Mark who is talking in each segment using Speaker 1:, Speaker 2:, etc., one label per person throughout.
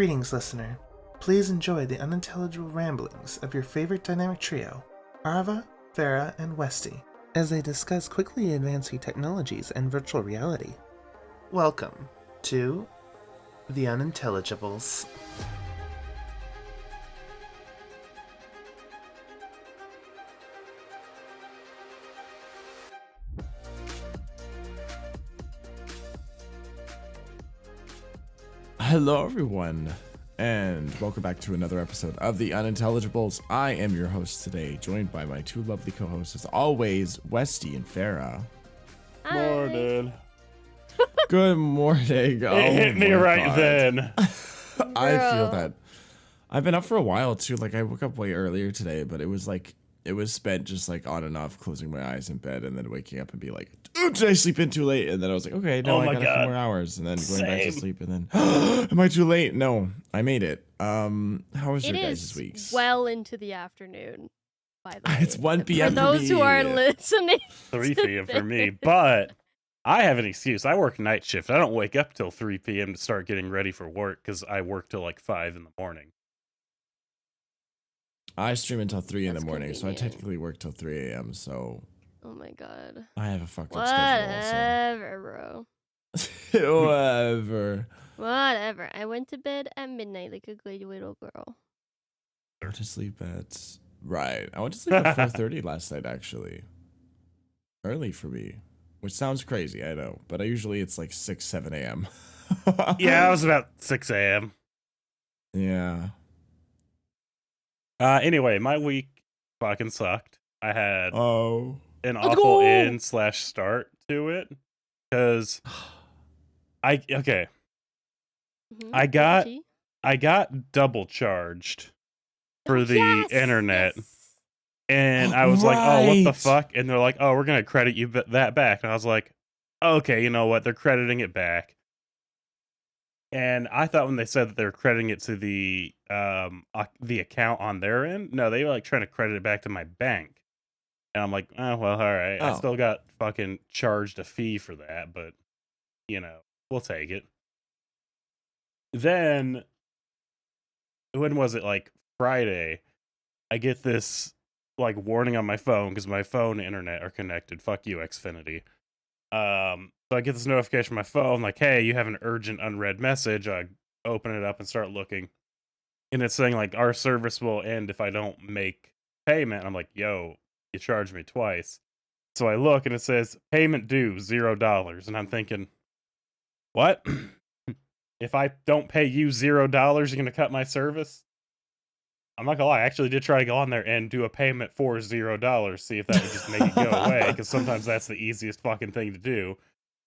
Speaker 1: Greetings, listener. Please enjoy the unintelligible ramblings of your favorite dynamic trio, Arva, Farah, and Westy, as they discuss quickly advancing technologies and virtual reality. Welcome to The Unintelligibles.
Speaker 2: Hello, everyone, and welcome back to another episode of The Unintelligibles. I am your host today, joined by my two lovely co-hosts, as always, Westy and Farah.
Speaker 3: Morning.
Speaker 2: Good morning.
Speaker 3: It hit me right then.
Speaker 2: I feel that. I've been up for a while, too. Like, I woke up way earlier today, but it was spent just, like, on and off, closing my eyes in bed, and then waking up and be like, "Ooh, did I sleep in too late?" And then I was like, okay, no, I got a few more hours, and then going back to sleep, and then, am I too late? No, I made it. How was your guys' weeks?
Speaker 4: Well into the afternoon, by the way.
Speaker 2: It's 1 p.m.
Speaker 4: For those who are listening.
Speaker 3: 3 p.m. for me, but I have an excuse. I work night shift. I don't wake up till 3 p.m. to start getting ready for work because I work till like 5 in the morning.
Speaker 2: I stream until 3 in the
Speaker 4: That's
Speaker 2: morning, so I
Speaker 4: convenient.
Speaker 2: technically work till 3 a.m., so
Speaker 4: Oh my god.
Speaker 2: I have a fucked up schedule
Speaker 4: Whatever,
Speaker 2: also. Whatever.
Speaker 4: Whatever. I went to bed at midnight like a good little girl.
Speaker 2: I went to sleep at... Right. I went to sleep at 4:30 last night, actually. Early for me. Which sounds crazy, I know. But it's like 6, 7 a.m.
Speaker 3: Yeah, I was about 6 a.m.
Speaker 2: Yeah.
Speaker 3: Anyway, my week fucking sucked. I had
Speaker 2: Oh.
Speaker 3: an
Speaker 4: Let's
Speaker 3: awful
Speaker 4: go!
Speaker 3: end/start to it because
Speaker 4: Mhm.
Speaker 3: I got-
Speaker 4: Guilty.
Speaker 3: I got double charged for
Speaker 4: Oh,
Speaker 3: the
Speaker 4: yes,
Speaker 3: internet.
Speaker 4: yes.
Speaker 3: And I was like, oh, what the
Speaker 2: Right.
Speaker 3: fuck? And they're like, oh, we're going to credit you that back. And I was like, okay, you know what? They're crediting it back. And I thought when they said that they're crediting it to the account on their end, no, they were like trying to credit it back to my bank. And I'm like, oh, well, all right. I
Speaker 2: Oh.
Speaker 3: still got fucking charged a fee for that, but, you know, we'll take it. Then, when was it? Like Friday, I get this like warning on my phone because my phone and internet are connected. Fuck you, Xfinity. So I get this notification on my phone like, hey, you have an urgent unread message. I open it up and start looking, and it's saying like our service will end if I don't make payment. I'm like, yo, you charged me twice. So I look and it says payment due $0, and I'm thinking, what? If I don't pay you $0, you're gonna cut my service? I'm not gonna lie, I actually did try to go on there and do a payment for $0, see if that would just make it go away, because sometimes that's the easiest fucking thing to do,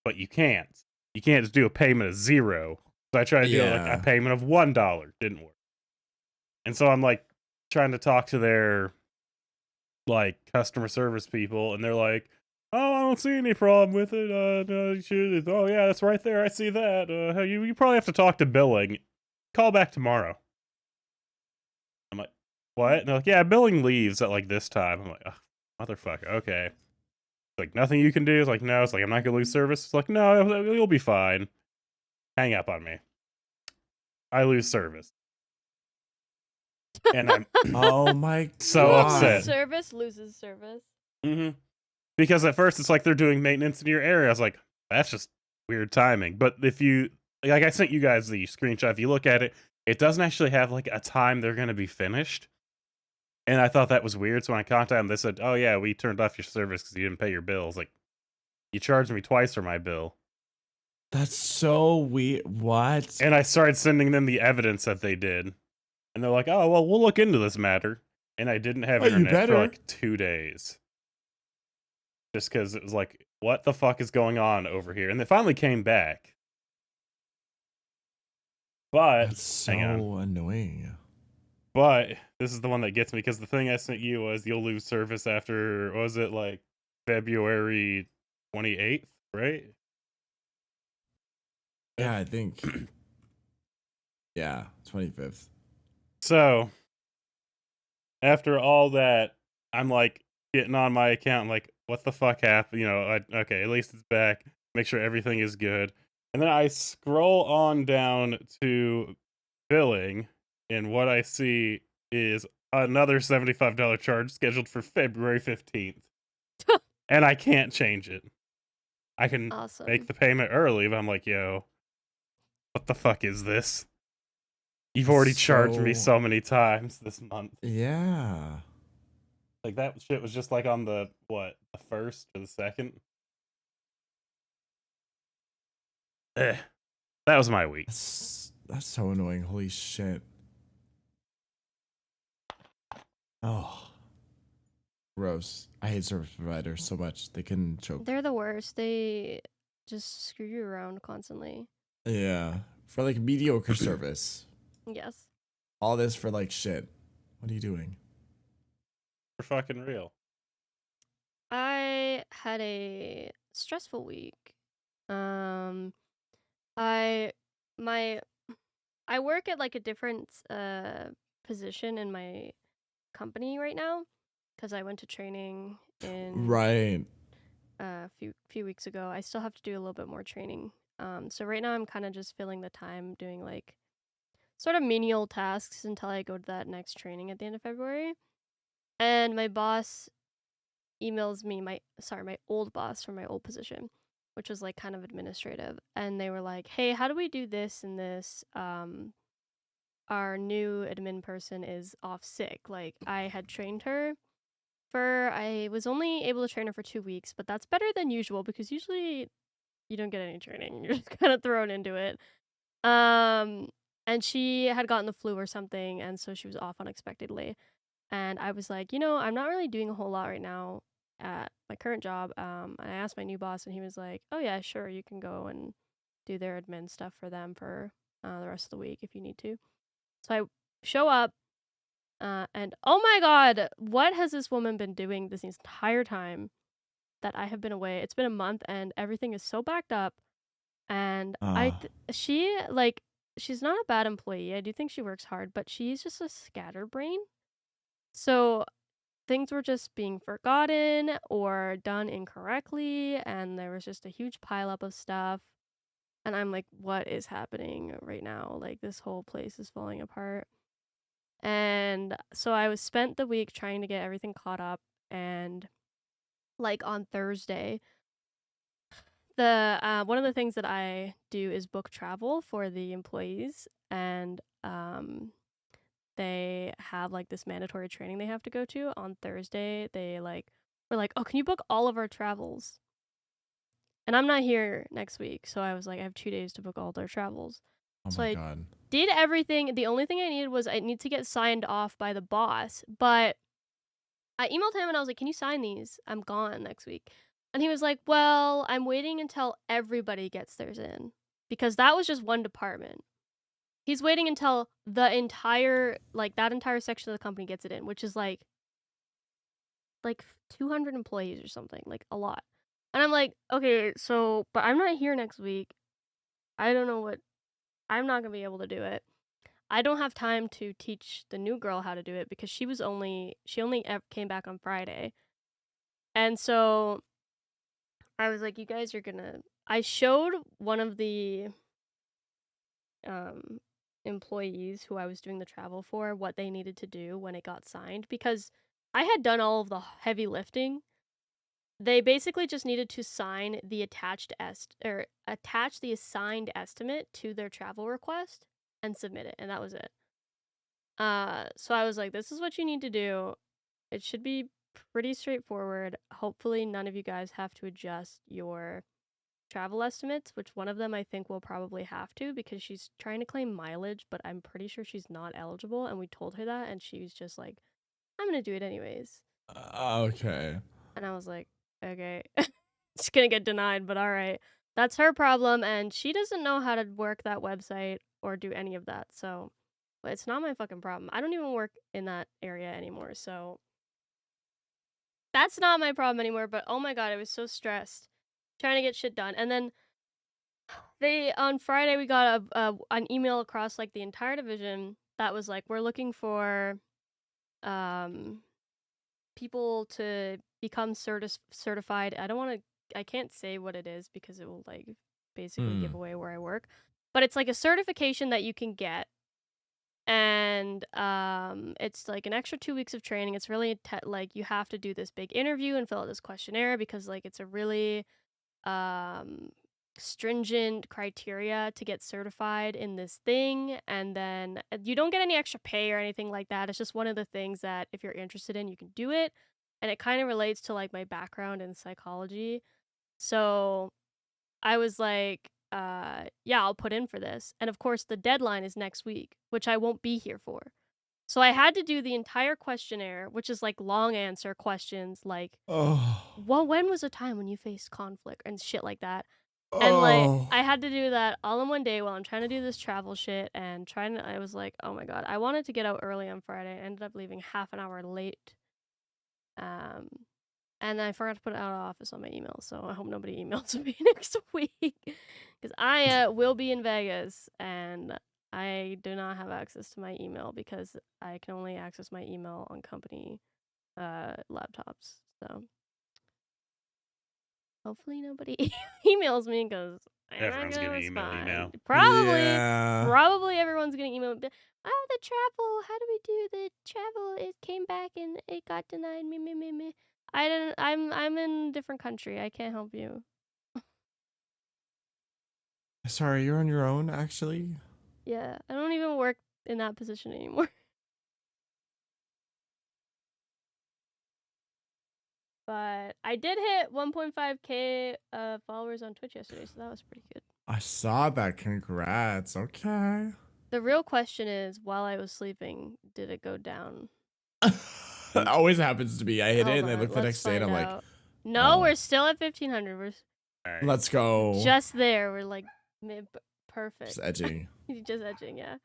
Speaker 3: but you can't. You can't just do a payment of 0. So I tried to do like
Speaker 2: Yeah.
Speaker 3: a payment of $1, didn't work. And so I'm like trying to talk to their like customer service people, and they're like, oh, I don't see any problem with it. No, you should. Oh yeah, that's right there. I see that. You probably have to talk to billing. Call back tomorrow. I'm like, what? And they're like, yeah, billing leaves at like this time. I'm like, oh, motherfucker. Okay. It's like nothing you can do. It's like, no. It's like I'm not gonna lose service. It's like, no, you'll be fine. Hang up on me. I lose service, and I'm
Speaker 2: Oh my
Speaker 3: so
Speaker 2: God.
Speaker 3: upset.
Speaker 4: Loses service.
Speaker 3: Because at first it's like they're doing maintenance in your area. I was like, that's just weird timing. But if you like, I sent you guys the screenshot. If you look at it, it doesn't actually have like a time they're gonna be finished. And I thought that was weird. So when I contacted them, they said, oh yeah, we turned off your service because you didn't pay your bills. Like, you charged me twice for my bill.
Speaker 2: That's so weird. What?
Speaker 3: And I started sending them the evidence that they did. And they're like, oh, well, we'll look into this matter. And I didn't have
Speaker 2: Oh, you
Speaker 3: internet for
Speaker 2: better.
Speaker 3: like 2 days. Just because it was like, what the fuck is going on over here? And they finally came back. But,
Speaker 2: That's
Speaker 3: hang on.
Speaker 2: so annoying.
Speaker 3: But this is the one that gets me, because the thing I sent you was you'll lose service after, what was it, like February 28th, right?
Speaker 2: Yeah, I think. Yeah, 25th.
Speaker 3: So, after all that, I'm like getting on my account, I'm like, what the fuck happened? You know, okay, at least it's back. Make sure everything is good. And then I scroll on down to billing, and what I see is another $75 charge scheduled for February 15th. And I can't change it. I can make
Speaker 4: Awesome.
Speaker 3: the payment early, but I'm like, yo, what the fuck is this? You've
Speaker 2: That's
Speaker 3: already charged me
Speaker 2: so-
Speaker 3: so many times this month.
Speaker 2: Yeah.
Speaker 3: Like, that shit was just like on the, what, the 1st or the 2nd? That was my week.
Speaker 2: That's so annoying. Holy shit. Oh. Gross. I hate service providers so much. They can choke.
Speaker 4: They're the worst. They just screw you around constantly.
Speaker 2: Yeah. For like mediocre service.
Speaker 4: Yes.
Speaker 2: All this for like shit. What are you doing?
Speaker 3: For fucking real.
Speaker 4: I had a stressful week. I my I work at like a different position in my company right now because I went to training in
Speaker 2: Right.
Speaker 4: a few weeks ago. I still have to do a little bit more training. So right now I'm kind of just filling the time doing like sort of menial tasks until I go to that next training at the end of February. And my boss emails me, my old boss from my old position, which was like kind of administrative, and they were like, "Hey, how do we do this and this? Our new admin person is off sick." Like I had trained her I was only able to train her for 2 weeks, but that's better than usual because usually you don't get any training. You're just kind of thrown into it. Um, and she had gotten the flu or something, and so she was off unexpectedly. And I was like, I'm not really doing a whole lot right now at my current job. And I asked my new boss, and he was like, "Oh yeah, sure, you can go and do their admin stuff for them for the rest of the week if you need to." So I show up, and oh my god, what has this woman been doing this entire time that I have been away? It's been a month, and everything is so backed up. And she's not a bad employee. I do think she works hard, but she's just a scatterbrain. So things were just being forgotten or done incorrectly, and there was just a huge pileup of stuff. And I'm like, what is happening right now? Like, this whole place is falling apart. And so I was spent the week trying to get everything caught up. And like on Thursday, the one of the things that I do is book travel for the employees, and they have like this mandatory training they have to go to on Thursday. They were like, "Oh, can you book all of our travels?" And I'm not here next week, so I was like, I have 2 days to book all their travels.
Speaker 2: Oh
Speaker 4: So
Speaker 2: my
Speaker 4: I
Speaker 2: god.
Speaker 4: did everything. The only thing I needed was I need to get signed off by the boss. But I emailed him and I was like, "Can you sign these? I'm gone next week." And he was like, "Well, I'm waiting until everybody gets theirs in." Because that was just one department. He's waiting until the entire that entire section of the company gets it in, which is like 200 employees or something, like a lot. And I'm like, "Okay, so but I'm not here next week. I don't know what I'm not going to be able to do it. I don't have time to teach the new girl how to do it because she only came back on Friday." And so I was like, "You guys are going to." I showed one of the um employees who I was doing the travel for what they needed to do when it got signed because I had done all of the heavy lifting. They basically just needed to sign the attach the assigned estimate to their travel request and submit it, and that was it. So I was like, "This is what you need to do. It should be pretty straightforward. Hopefully, none of you guys have to adjust your travel estimates," which one of them I think will probably have to because she's trying to claim mileage, but I'm pretty sure she's not eligible, and we told her that, and she's just like, "I'm gonna do it anyways."
Speaker 2: Okay.
Speaker 4: And I was like, "Okay." It's gonna get denied, but all right. That's her problem, and she doesn't know how to work that website or do any of that, so but it's not my fucking problem. I don't even work in that area anymore, so that's not my problem anymore, but oh my god, I was so stressed trying to get shit done. And then on Friday we got an email across like the entire division that was like, "We're looking for um people to become certified." I can't say what it is because it will like basically give away where I work. But it's like a certification that you can get And it's like an extra 2 weeks of training. It's really like you have to do this big interview and fill out this questionnaire because like it's a really um stringent criteria to get certified in this thing. And then you don't get any extra pay or anything like that. It's just one of the things that if you're interested in, you can do it. And it kind of relates to like my background in psychology. So I was like, yeah, I'll put in for this. And of course, the deadline is next week, which I won't be here for. So I had to do the entire questionnaire, which is like long answer questions like,
Speaker 2: Oh.
Speaker 4: well, when was a time when you faced conflict and shit like that? And like,
Speaker 2: Oh.
Speaker 4: I had to do that all in one day while I'm trying to do this travel shit and I was like, oh my God, I wanted to get out early on Friday. I ended up leaving half an hour late. Um, and I forgot to put it out of office on my email, so I hope nobody emails me next week. Because I will be in Vegas, and I do not have access to my email because I can only access my email on company laptops. So hopefully nobody emails me because I'm not
Speaker 3: Everyone's
Speaker 4: gonna
Speaker 3: gonna email you now.
Speaker 4: respond. Probably,
Speaker 2: Yeah.
Speaker 4: probably everyone's gonna email me. Oh, the travel. How do we do the travel? It came back and it got denied. Me. I didn't. I'm in a different country. I can't help you.
Speaker 2: Sorry, you're on your own, actually.
Speaker 4: Yeah, I don't even work in that position anymore. But I did hit 1.5k followers on Twitch yesterday, so that was pretty good.
Speaker 2: I saw that. Congrats. Okay.
Speaker 4: The real question is, while I was sleeping, did it go down?
Speaker 2: It always happens to me. I hit it
Speaker 4: Hold
Speaker 2: and I
Speaker 4: on,
Speaker 2: look the
Speaker 4: let's
Speaker 2: next day and I'm
Speaker 4: find
Speaker 2: like,
Speaker 4: out. No,
Speaker 2: oh.
Speaker 4: we're still at 1500. We're
Speaker 3: All right.
Speaker 2: let's go.
Speaker 4: just there. We're like perfect.
Speaker 2: Just edging.
Speaker 4: Just edging, yeah.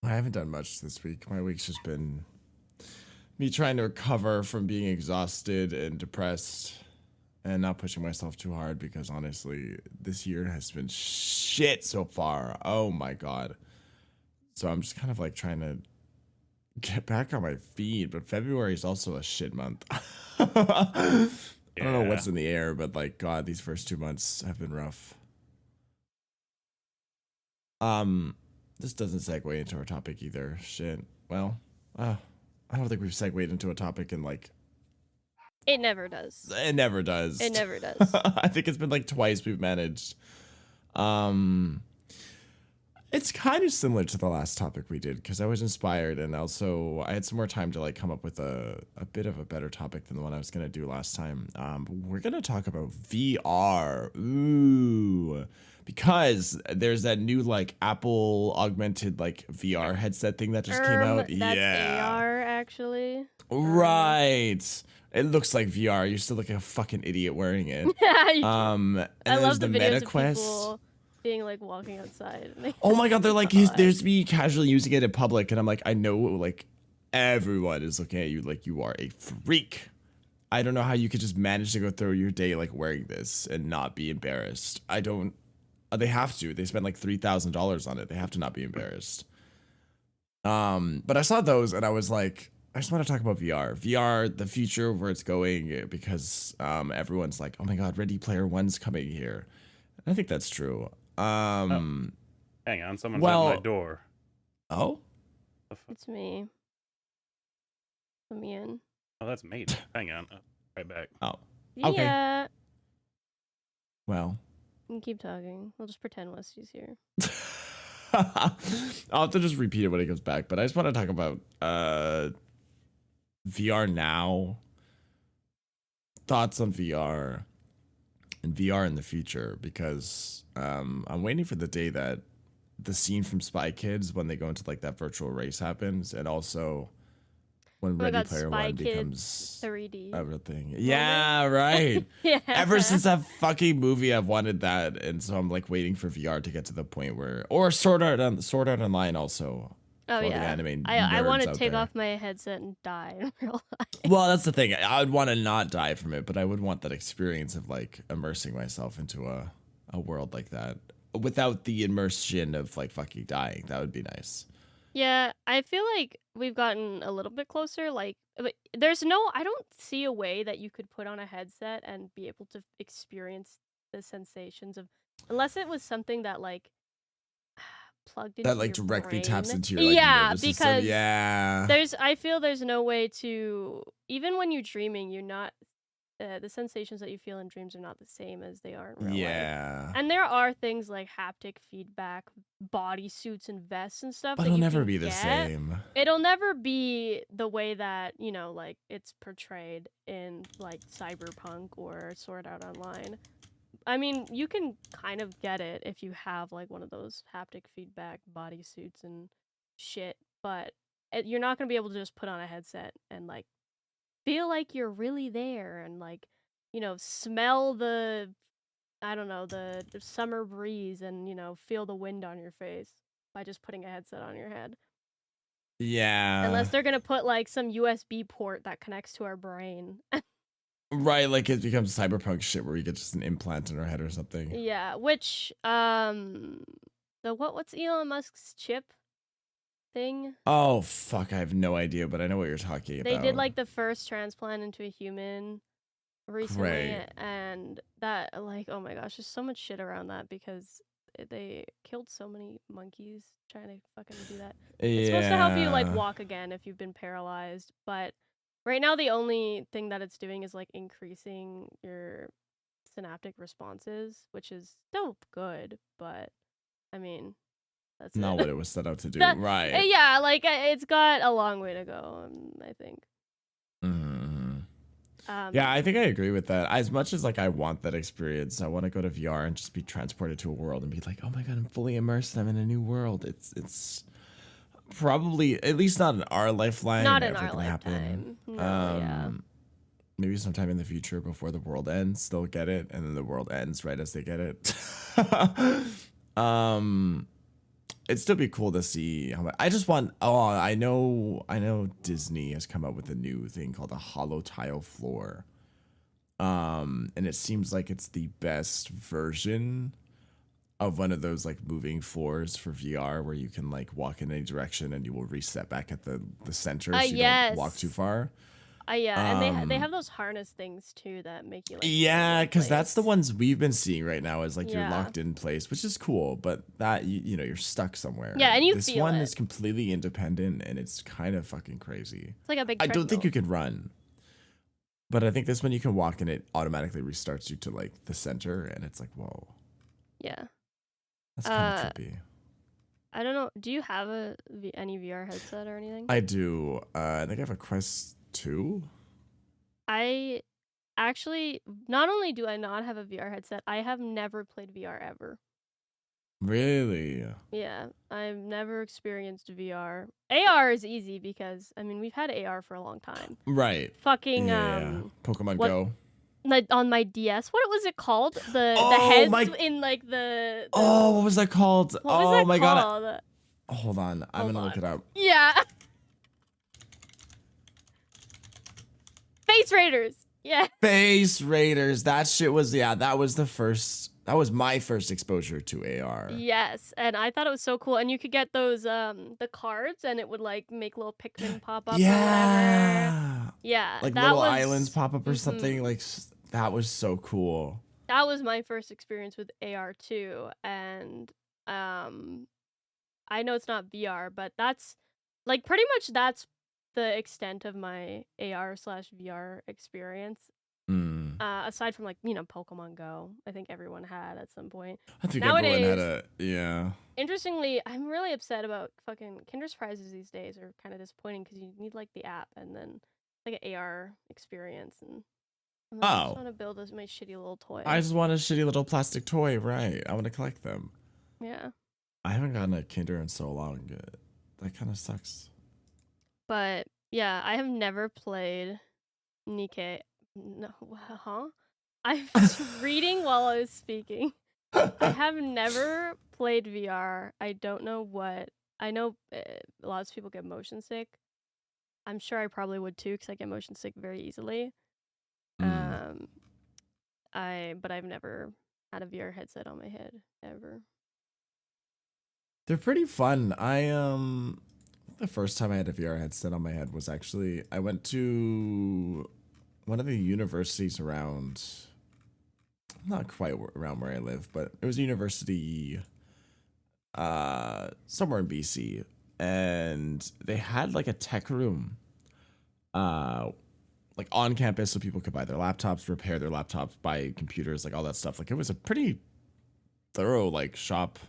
Speaker 2: I haven't done much this week. My week's just been me trying to recover from being exhausted and depressed and not pushing myself too hard because honestly, this year has been shit so far. Oh my God. So I'm just kind of like trying to get back on my feet, but February is also a shit month. I don't know what's in the air, but like, God, these first 2 months have been rough. This doesn't segue into our topic either. Shit. Well, I don't think we've segued into a topic in like.
Speaker 4: It never does.
Speaker 2: It never does.
Speaker 4: It never does.
Speaker 2: I think it's been like twice we've managed. It's kind of similar to the last topic we did because I was inspired and also I had some more time to like come up with a bit of a better topic than the one I was gonna do last time. We're gonna talk about VR. Ooh. Because there's that new like Apple augmented like VR headset thing that just came out.
Speaker 4: That's AR actually.
Speaker 2: Right. It looks like VR. You're still like a fucking idiot wearing it. And
Speaker 4: I love the
Speaker 2: the
Speaker 4: videos
Speaker 2: Meta
Speaker 4: of
Speaker 2: Quest.
Speaker 4: people being like walking outside.
Speaker 2: Oh my God, they're like there's me casually using it in public, and I'm like, I know like everyone is looking at you like you are a freak. I don't know how you could just manage to go through your day like wearing this and not be embarrassed. I don't. They have to. They spent like $3,000 on it. They have to not be embarrassed. But I saw those and I was like, I just want to talk about VR. VR, the future, where it's going, because everyone's like, oh my God, Ready Player One's coming here. And I think that's true.
Speaker 3: Hang on, someone's at my door.
Speaker 2: Oh?
Speaker 4: It's me. Let me in.
Speaker 3: Oh, that's me. Hang on. Right back.
Speaker 2: Oh. Okay.
Speaker 4: Yeah.
Speaker 2: Well.
Speaker 4: You can keep talking. We'll just pretend Westy's here.
Speaker 2: I'll have to just repeat it when it comes back, but I just want to talk about VR now, thoughts on VR, and VR in the future, because I'm waiting for the day that the scene from Spy Kids when they go into like that virtual race happens, and also when Ready Player One becomes
Speaker 4: 3D
Speaker 2: everything. Yeah, right.
Speaker 4: Yeah.
Speaker 2: Ever since that fucking movie, I've wanted that, and so I'm like waiting for VR to get to the point where, or Sword Art Online also.
Speaker 4: Oh yeah. I want to take off my headset and die in real life.
Speaker 2: Well, that's the thing. I would want to not die from it, but I would want that experience of like immersing myself into a world like that without the immersion of like fucking dying. That would be nice.
Speaker 4: Yeah, I feel like we've gotten a little bit closer. Like, I don't see a way that you could put on a headset and be able to experience the sensations of, unless it was something that like plugged into
Speaker 2: That like
Speaker 4: your
Speaker 2: directly taps
Speaker 4: brain.
Speaker 2: into your like
Speaker 4: Yeah,
Speaker 2: nervous system.
Speaker 4: because
Speaker 2: Yeah.
Speaker 4: I feel there's no way to, even when you're dreaming, you're not, the sensations that you feel in dreams are not the same as they are in real life.
Speaker 2: Yeah.
Speaker 4: And there are things like haptic feedback, body suits and vests and stuff
Speaker 2: But
Speaker 4: that
Speaker 2: it'll
Speaker 4: you
Speaker 2: never
Speaker 4: can
Speaker 2: be the
Speaker 4: get.
Speaker 2: same.
Speaker 4: It'll never be the way that, you know, like it's portrayed in like Cyberpunk or Sword Art Online. I mean, you can kind of get it if you have like one of those haptic feedback body suits and shit, but you're not going to be able to just put on a headset and like feel like you're really there and like, you know, smell the, I don't know, the summer breeze and, you know, feel the wind on your face by just putting a headset on your head.
Speaker 2: Yeah.
Speaker 4: Unless they're going to put like some USB port that connects to our brain.
Speaker 2: Right, like it becomes cyberpunk shit where you get just an implant in our head or something.
Speaker 4: Yeah, which what's Elon Musk's chip thing?
Speaker 2: Oh fuck, I have no idea, but I know what you're talking about.
Speaker 4: They did like the first transplant into a human recently.
Speaker 2: Great.
Speaker 4: And that, like, oh my gosh, there's so much shit around that because they killed so many monkeys trying to fucking do that. It's supposed to help you like walk again if you've been paralyzed, but right now the only thing that it's doing is like increasing your synaptic responses, which is still good, but I mean, that's
Speaker 2: Not
Speaker 4: it.
Speaker 2: what it was set out to do. Right.
Speaker 4: Yeah, like it's got a long way to go, I think.
Speaker 2: Mm-hmm. Yeah, I think I agree with that. As much as like I want that experience, I want to go to VR and just be transported to a world and be like, oh my god, I'm fully immersed. I'm in a new world. It's probably at least not in our lifeline.
Speaker 4: Not in
Speaker 2: ever
Speaker 4: our
Speaker 2: gonna happen.
Speaker 4: lifetime. No, yeah.
Speaker 2: Maybe sometime in the future before the world ends, they'll get it, and then the world ends right as they get it. It'd still be cool to see how much. I just want. Oh, I know. Disney has come up with a new thing called a hollow tile floor. And it seems like it's the best version of one of those like moving floors for VR where you can like walk in any direction and you will reset back at the center so you don't walk too far.
Speaker 4: Yeah, and they have those harness things too that make you like.
Speaker 2: Yeah, because that's the ones we've been seeing right now is like you're
Speaker 4: Yeah.
Speaker 2: locked in place, which is cool, but that you know you're stuck somewhere.
Speaker 4: Yeah, and you
Speaker 2: this
Speaker 4: feel
Speaker 2: one
Speaker 4: it.
Speaker 2: is completely independent and it's kind of fucking crazy.
Speaker 4: It's like a big.
Speaker 2: I don't think you
Speaker 4: treadmill.
Speaker 2: could run, but I think this one you can walk and it automatically restarts you to like the center, and it's like whoa,
Speaker 4: Yeah.
Speaker 2: that's kind of trippy.
Speaker 4: I don't know. Do you have any VR headset or anything?
Speaker 2: I do. I think I have a Quest 2.
Speaker 4: I actually, not only do I not have a VR headset, I have never played VR ever.
Speaker 2: Really?
Speaker 4: Yeah, I've never experienced VR. AR is easy because I mean we've had AR for a long time.
Speaker 2: Right.
Speaker 4: Fucking
Speaker 2: Yeah. Pokemon
Speaker 4: what-
Speaker 2: Go.
Speaker 4: Like on my DS, what was it called? The
Speaker 2: Oh,
Speaker 4: heads in like the
Speaker 2: Oh, what was that called?
Speaker 4: what was that
Speaker 2: my
Speaker 4: called?
Speaker 2: god. Hold on. I'm gonna look it up.
Speaker 4: Yeah. Face Raiders. Yeah.
Speaker 2: Face Raiders. That shit was that was my first exposure to AR.
Speaker 4: Yes, and I thought it was so cool. And you could get those the cards, and it would like make little Pikmin pop up.
Speaker 2: Yeah.
Speaker 4: Or whatever. Yeah.
Speaker 2: Like
Speaker 4: that
Speaker 2: little
Speaker 4: was,
Speaker 2: islands pop up or something. Like that was so cool.
Speaker 4: That was my first experience with AR too, and I know it's not VR, but that's like pretty much that's the extent of my AR/VR experience. Aside from like, you know, Pokemon Go, I think everyone had at some point.
Speaker 2: I think
Speaker 4: Nowadays,
Speaker 2: everyone had
Speaker 4: Interestingly, I'm really upset about fucking Kinder Surprises these days are kind of disappointing because you need like the app and then like an AR experience and I just want to build my shitty little toy.
Speaker 2: I just want a shitty little plastic toy, right? I want to collect them.
Speaker 4: Yeah.
Speaker 2: I haven't gotten a Kinder in so long. That kind of sucks.
Speaker 4: But yeah, I have never played Nikkei. No, huh? I was reading while I was speaking. I have never played VR. I don't know what. I know lots of people get motion sick. I'm sure I probably would too because I get motion sick very easily. But I've never had a VR headset on my head ever.
Speaker 2: They're pretty fun. The first time I had a VR headset on my head was actually I went to one of the universities around, not quite around where I live, but it was a university somewhere in BC, and they had like a tech room, like on campus, so people could buy their laptops, repair their laptops, buy computers, like all that stuff. Like it was a pretty thorough like shop,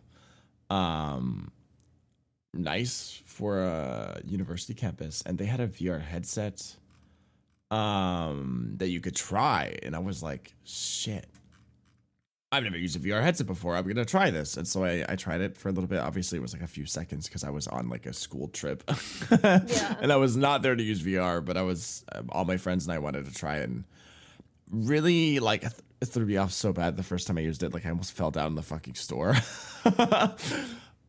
Speaker 2: nice for a university campus, and they had a VR headset that you could try, and I was like, shit, I've never used a VR headset before. I'm gonna try this. And so I tried it for a little bit. Obviously, it was like a few seconds because I was on like a school trip, and I was not there to use VR. But I was all my friends and I wanted to try it, and really like it threw me off so bad the first time I used it. Like I almost fell down in the fucking store.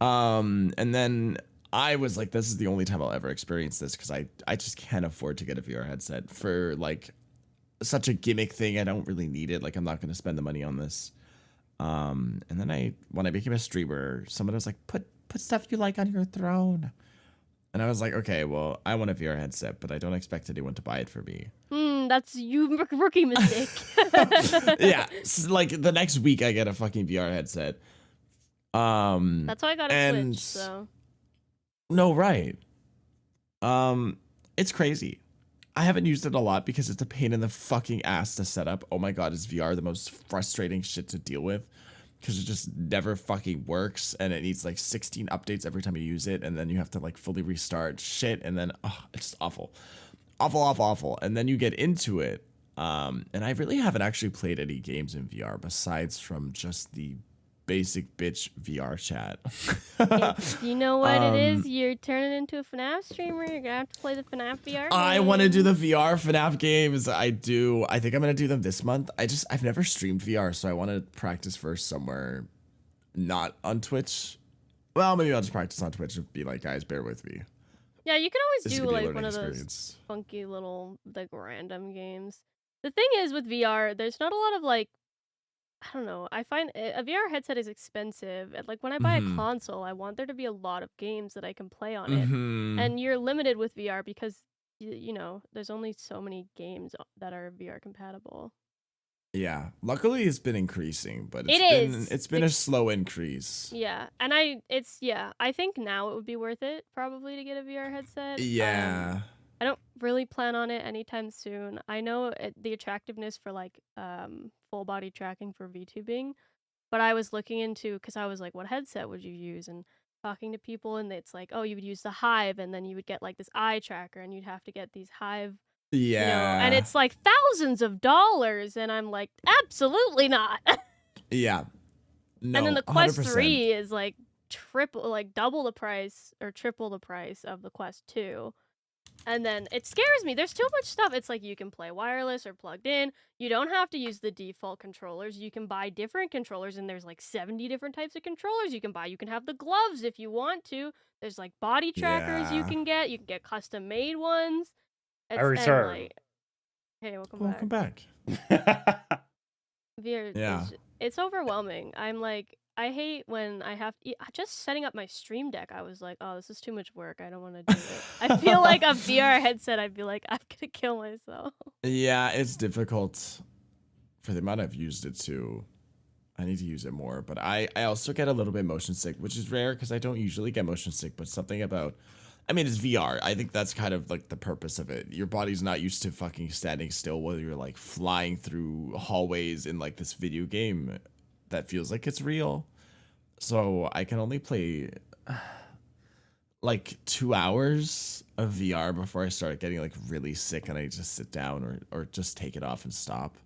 Speaker 2: And then I was like, this is the only time I'll ever experience this because I just can't afford to get a VR headset for like such a gimmick thing. I don't really need it. Like I'm not gonna spend the money on this. And then when I became a streamer, someone was like, put stuff you like on your throne. And I was like, okay, well, I want a VR headset, but I don't expect anyone to buy it for me.
Speaker 4: That's you rookie mistake.
Speaker 2: Yeah, so like the next week I get a fucking VR headset.
Speaker 4: That's why I got a Switch, so.
Speaker 2: No, right. It's crazy. I haven't used it a lot because it's a pain in the fucking ass to set up. Oh my god, is VR the most frustrating shit to deal with? Because it just never fucking works, and it needs like 16 updates every time you use it, and then you have to like fully restart shit, and then it's awful. Awful. And then you get into it, and I really haven't actually played any games in VR besides from just the basic bitch VR chat.
Speaker 4: You know what it is? You're turning into a FNAF streamer. You're gonna have to play the FNAF VR games.
Speaker 2: I want to do the VR FNAF games. I do. I think I'm gonna do them this month. I've never streamed VR, so I want to practice first somewhere, not on Twitch. Well, maybe I'll just practice on Twitch and be like, guys, bear with me.
Speaker 4: Yeah, you can always
Speaker 2: This is
Speaker 4: do
Speaker 2: gonna be a
Speaker 4: like one of
Speaker 2: learning
Speaker 4: those
Speaker 2: experience.
Speaker 4: funky little like random games. The thing is with VR, there's not a lot of like, I don't know. I find a VR headset is expensive. And like when I buy a console, I want there to be a lot of games that I can play on it. And you're limited with VR because you know, there's only so many games that are VR compatible.
Speaker 2: Yeah, luckily it's been increasing, but it's been a slow increase.
Speaker 4: Yeah, and I think now it would be worth it probably to get a VR headset.
Speaker 2: Yeah.
Speaker 4: I don't really plan on it anytime soon. I know the attractiveness for like full body tracking for VTubing, but I was looking into because I was like, what headset would you use? And talking to people, and it's like, oh, you would use the Hive, and then you would get like this eye tracker, and you'd have to get these Hive.
Speaker 2: Yeah.
Speaker 4: You know, and it's like thousands of dollars, and I'm like, absolutely not.
Speaker 2: Yeah. No,
Speaker 4: and then the Quest
Speaker 2: 100%.
Speaker 4: 3 is like double the price or triple the price of the Quest 2. And then it scares me. There's too much stuff. It's like you can play wireless or plugged in. You don't have to use the default controllers. You can buy different controllers, and there's like 70 different types of controllers you can buy. You can have the gloves if you want to. There's like body trackers you can get. You can get custom made ones.
Speaker 3: I return.
Speaker 4: Like, hey, welcome
Speaker 2: back.
Speaker 4: VR,
Speaker 2: Yeah.
Speaker 4: it's overwhelming. I'm like, I hate when I have to, just setting up my stream deck. I was like, oh, this is too much work. I don't want to do it. I feel like a VR headset, I'd be like, I'm gonna kill myself.
Speaker 2: Yeah, it's difficult for the amount I've used it too. I need to use it more, but I also get a little bit motion sick, which is rare because I don't usually get motion sick, but something about, I mean, it's VR. I think that's kind of like the purpose of it. Your body's not used to fucking standing still while you're like flying through hallways in like this video game that feels like it's real. So I can only play like 2 hours of VR before I start getting like really sick and I just sit down or just take it off and stop.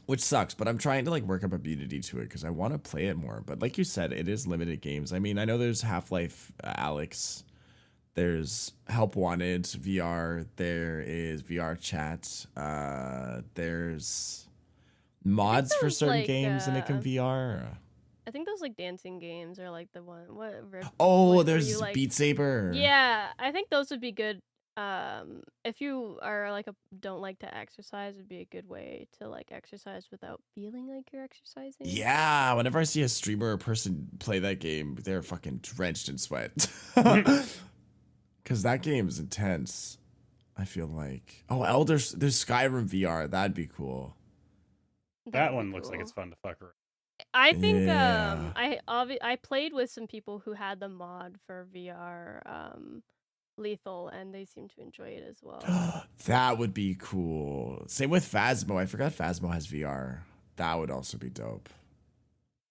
Speaker 2: Which sucks, but I'm trying to like work up immunity to it because I want to play it more. But like you said, it is limited games. I mean, I know there's Half-Life Alyx, there's Help Wanted VR, there is VR Chat, there's mods for certain
Speaker 4: like,
Speaker 2: games that make them VR.
Speaker 4: I think those like dancing games are like the one.
Speaker 2: There's
Speaker 4: you, like,
Speaker 2: Beat Saber.
Speaker 4: Yeah, I think those would be good. If you are like don't like to exercise, would be a good way to like exercise without feeling like you're exercising.
Speaker 2: Yeah, whenever I see a streamer or person play that game, they're fucking drenched in sweat. Because that game is intense. I feel like. Oh, there's Skyrim VR. That'd be cool.
Speaker 3: That one looks like it's fun to fuck around.
Speaker 4: I think
Speaker 2: Yeah.
Speaker 4: I played with some people who had the mod for VR Lethal, and they seem to enjoy it as well.
Speaker 2: That would be cool. Same with Phasmo. I forgot Phasmo has VR. That would also be dope.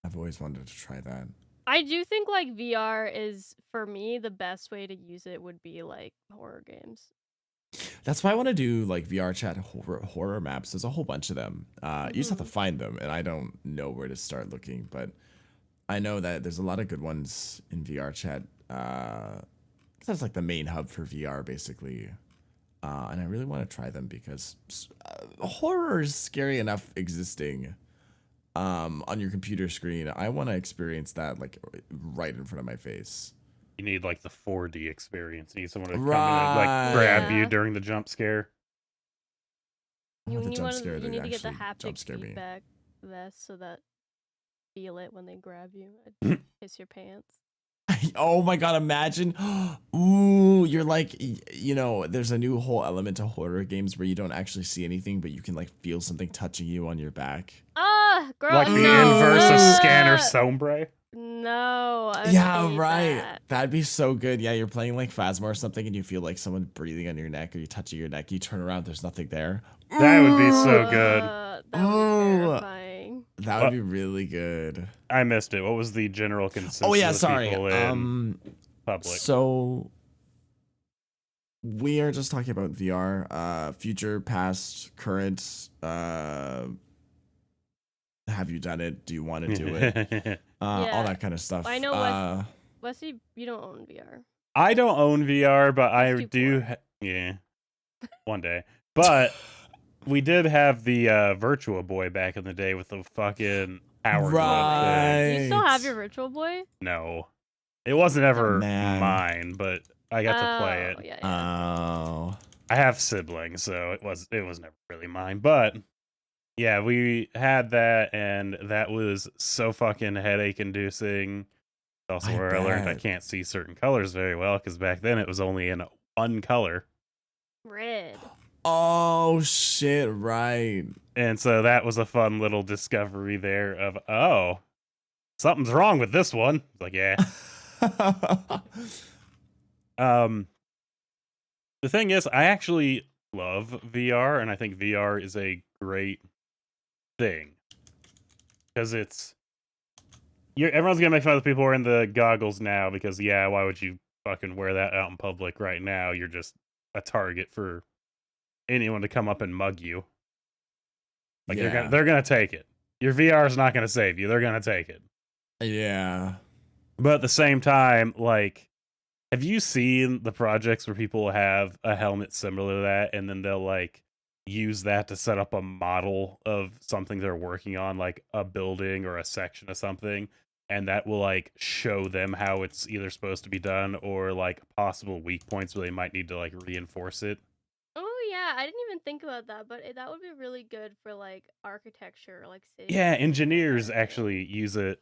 Speaker 2: I've always wanted to try that.
Speaker 4: I do think like VR is, for me, the best way to use it would be like horror games.
Speaker 2: That's why I want to do like VR chat horror maps. There's a whole bunch of them. You just have to find them, and I don't know where to start looking, but I know that there's a lot of good ones in VR chat. That's like the main hub for VR, basically. And I really want to try them because horror is scary enough existing on your computer screen. I want to experience that like right in front of my face.
Speaker 3: You need like the 4D experience. You need someone to come in and like grab you during the jump scare.
Speaker 2: I want the jump scare
Speaker 4: You need to get the
Speaker 2: actually jump
Speaker 4: haptic
Speaker 2: scare me.
Speaker 4: feedback vest so that feel it when they grab you and piss your pants.
Speaker 2: Oh my god, imagine. Ooh, you're like, you know, there's a new whole element to horror games where you don't actually see anything, but you can like feel something touching you on your back.
Speaker 4: Ah, gross.
Speaker 3: Like the
Speaker 4: no.
Speaker 3: inverse of Scanner Sombre.
Speaker 4: No. I
Speaker 2: Yeah,
Speaker 4: hate
Speaker 2: right.
Speaker 4: that.
Speaker 2: That'd be so good. Yeah, you're playing like Phasma or something and you feel like someone breathing on your neck or you touching your neck. You turn around, there's nothing there.
Speaker 3: That would be so good.
Speaker 4: That would be terrifying.
Speaker 2: That would be really good.
Speaker 3: I missed it. What was the general consensus
Speaker 2: Oh yeah,
Speaker 3: of
Speaker 2: sorry.
Speaker 3: people in public?
Speaker 2: So we are just talking about VR, future, past, current. Have you done it? Do you want to do it? All that kind of stuff.
Speaker 4: I know Wesley, you don't own VR.
Speaker 3: I don't own VR, but I do. Yeah, one day. But we did have the Virtual Boy back in the day with the fucking power glove thing.
Speaker 4: Do you still have your Virtual Boy?
Speaker 3: No, it wasn't ever mine, but I got to play it.
Speaker 4: Yeah.
Speaker 2: Oh,
Speaker 3: I have siblings, so it was never really mine. But yeah, we had that, and that was so fucking headache inducing. Also, where I learned I can't see certain colors very well because back then it was only in one color.
Speaker 4: Red.
Speaker 2: Oh shit! Right.
Speaker 3: And so that was a fun little discovery there of, oh, something's wrong with this one. Like, yeah. The thing is, I actually love VR, and I think VR is a great thing because everyone's gonna make fun of the people wearing the goggles now because, yeah, why would you fucking wear that out in public right now? You're just a target for anyone to come up and mug you. Like, they're gonna take it. Your VR is not gonna save you. They're gonna take it.
Speaker 2: Yeah.
Speaker 3: But at the same time, like, have you seen the projects where people have a helmet similar to that, and then they'll like use that to set up a model of something they're working on, like a building or a section of something, and that will like show them how it's either supposed to be done or like possible weak points where they might need to like reinforce it.
Speaker 4: Oh yeah, I didn't even think about that, but that would be really good for like architecture, like city.
Speaker 3: Yeah, engineers actually use it.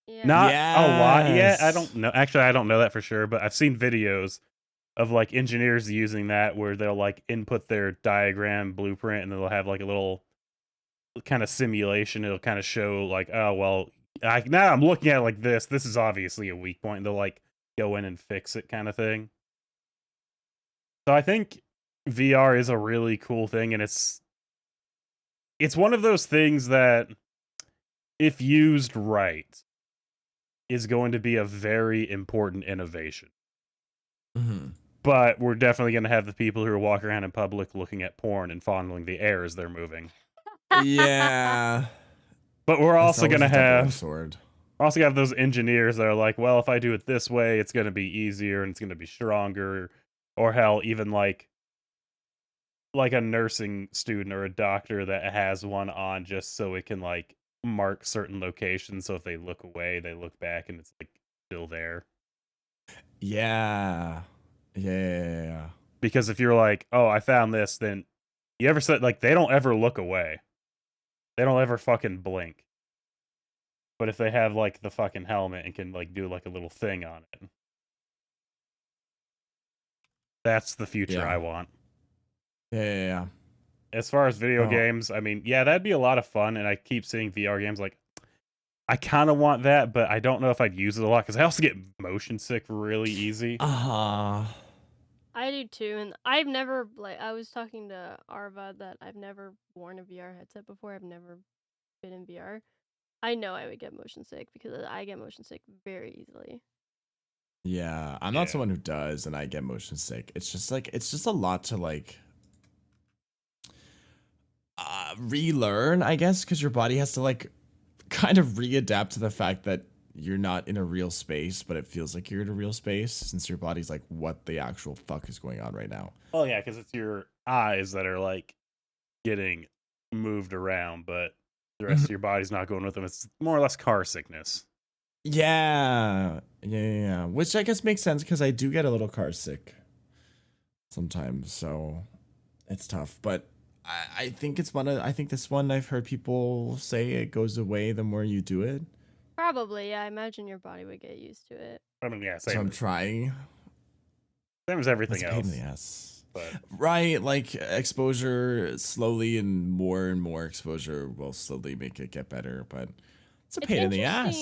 Speaker 3: Yeah. Not a lot yet. I don't know. Actually, I don't know that for sure, but I've seen videos of like engineers using that where they'll like input their diagram blueprint and they'll have like a little kind of simulation. It'll kind of show like, oh, well, now I'm looking at it like this. This is obviously a weak point. And they'll like go in and fix it kind of thing. So I think VR is a really cool thing, and it's one of those things that if used right is going to be a very important innovation.
Speaker 2: Mm-hmm.
Speaker 3: But we're definitely going to have the people who are walking around in public looking at porn and fondling the air as they're moving.
Speaker 2: Yeah.
Speaker 3: But we're also going to have those engineers that are like, well, if I do it this way, it's going to be easier and it's going to be stronger. Or hell, even like a nursing student or a doctor that has one on just so it can like mark certain locations. So if they look away, they look back and it's like still there.
Speaker 2: Yeah. Yeah.
Speaker 3: Because if you're like, oh, I found this, then you ever said like they don't ever look away. They don't ever fucking blink. But if they have like the fucking helmet and can like do like a little thing on it, that's the future I want.
Speaker 2: Yeah.
Speaker 3: As far as video games, I mean, yeah, that'd be a lot of fun. And I keep seeing VR games like, I kind of want that, but I don't know if I'd use it a lot because I also get motion sick really easy.
Speaker 2: Uh-huh.
Speaker 4: I do too, and I've never I was talking to Arva that I've never worn a VR headset before. I've never been in VR. I know I would get motion sick because I get motion sick very easily.
Speaker 2: Yeah, I'm not someone who does, and I get motion sick. It's just a lot to relearn, I guess, because your body has to kind of readapt to the fact that you're not in a real space, but it feels like you're in a real space since your body's like, what the actual fuck is going on right now?
Speaker 3: Oh yeah, because it's your eyes that are like getting moved around, but the rest of your body's not going with them. It's more or less car sickness.
Speaker 2: Yeah. Which I guess makes sense because I do get a little car sick sometimes, so it's tough. But I think it's I think this one I've heard people say it goes away the more you do it.
Speaker 4: Probably, yeah. I imagine your body would get used to it.
Speaker 3: I mean, yeah,
Speaker 2: So
Speaker 3: same.
Speaker 2: I'm trying.
Speaker 3: Same as everything
Speaker 2: It's a pain
Speaker 3: else.
Speaker 2: in the ass.
Speaker 3: But
Speaker 2: Right, like exposure slowly and more exposure will slowly make it get better, but it's a pain in the ass.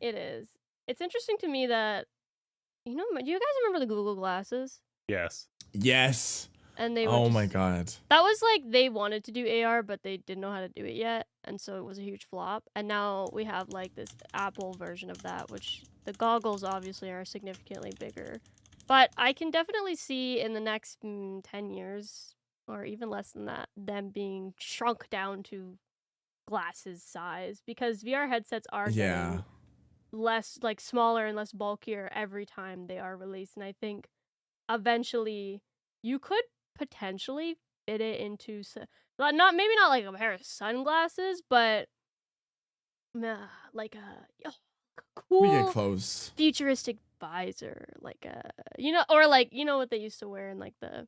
Speaker 4: It is. It's interesting to me that do you guys remember the Google glasses?
Speaker 3: yes.
Speaker 2: Yes.
Speaker 4: And they
Speaker 2: Oh my god.
Speaker 4: That was like they wanted to do AR, but they didn't know how to do it yet, and so it was a huge flop. And now we have like this Apple version of that, which the goggles obviously are significantly bigger. But I can definitely see in the next 10 years, or even less than that, them being shrunk down to glasses size, because VR headsets are getting less, like smaller and less bulkier every time they are released. And I think eventually you could potentially fit it into maybe not like a pair of sunglasses, but like a
Speaker 2: We get
Speaker 4: cool
Speaker 2: close.
Speaker 4: futuristic visor, like or like what they used to wear in like the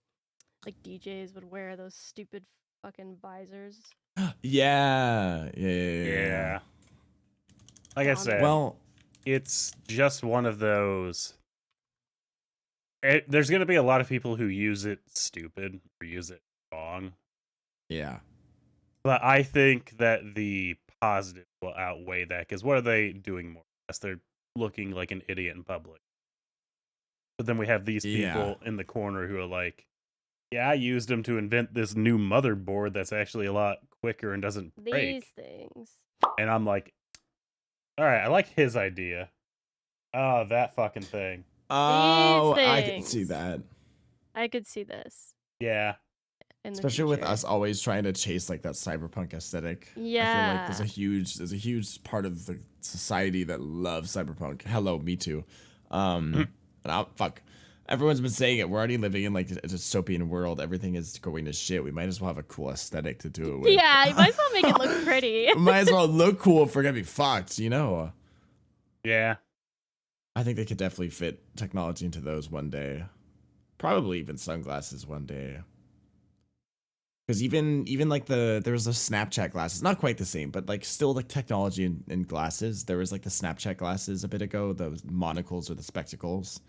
Speaker 4: DJs would wear, those stupid fucking visors.
Speaker 2: Yeah.
Speaker 3: Like I said,
Speaker 2: well,
Speaker 3: it's just one of those. There's going to be a lot of people who use it stupid or use it wrong.
Speaker 2: Yeah.
Speaker 3: But I think that the positive will outweigh that, because what are they doing more? Yes, they're looking like an idiot in public. But then we have these people in the corner who are like, yeah, I used them to invent this new motherboard that's actually a lot quicker and doesn't break.
Speaker 4: These things.
Speaker 3: And I'm like, all right, I like his idea. Oh, that fucking thing.
Speaker 2: Oh, I can see that.
Speaker 4: I could see this.
Speaker 3: Yeah.
Speaker 2: Especially with us always trying to chase like that cyberpunk aesthetic.
Speaker 4: Yeah.
Speaker 2: I feel like there's a huge part of the society that loves cyberpunk. Hello, me too. And fuck. Everyone's been saying it. We're already living in like a dystopian world. Everything is going to shit. We might as well have a cool aesthetic to do it with.
Speaker 4: Yeah, you might as well make it look pretty.
Speaker 2: Might as well look cool if we're gonna be fucked, you know?
Speaker 3: Yeah.
Speaker 2: I think they could definitely fit technology into those one day. Probably even sunglasses one day. Because even like there's the Snapchat glasses, not quite the same, but like still like technology in glasses. There was like the Snapchat glasses a bit ago, the monocles or the spectacles.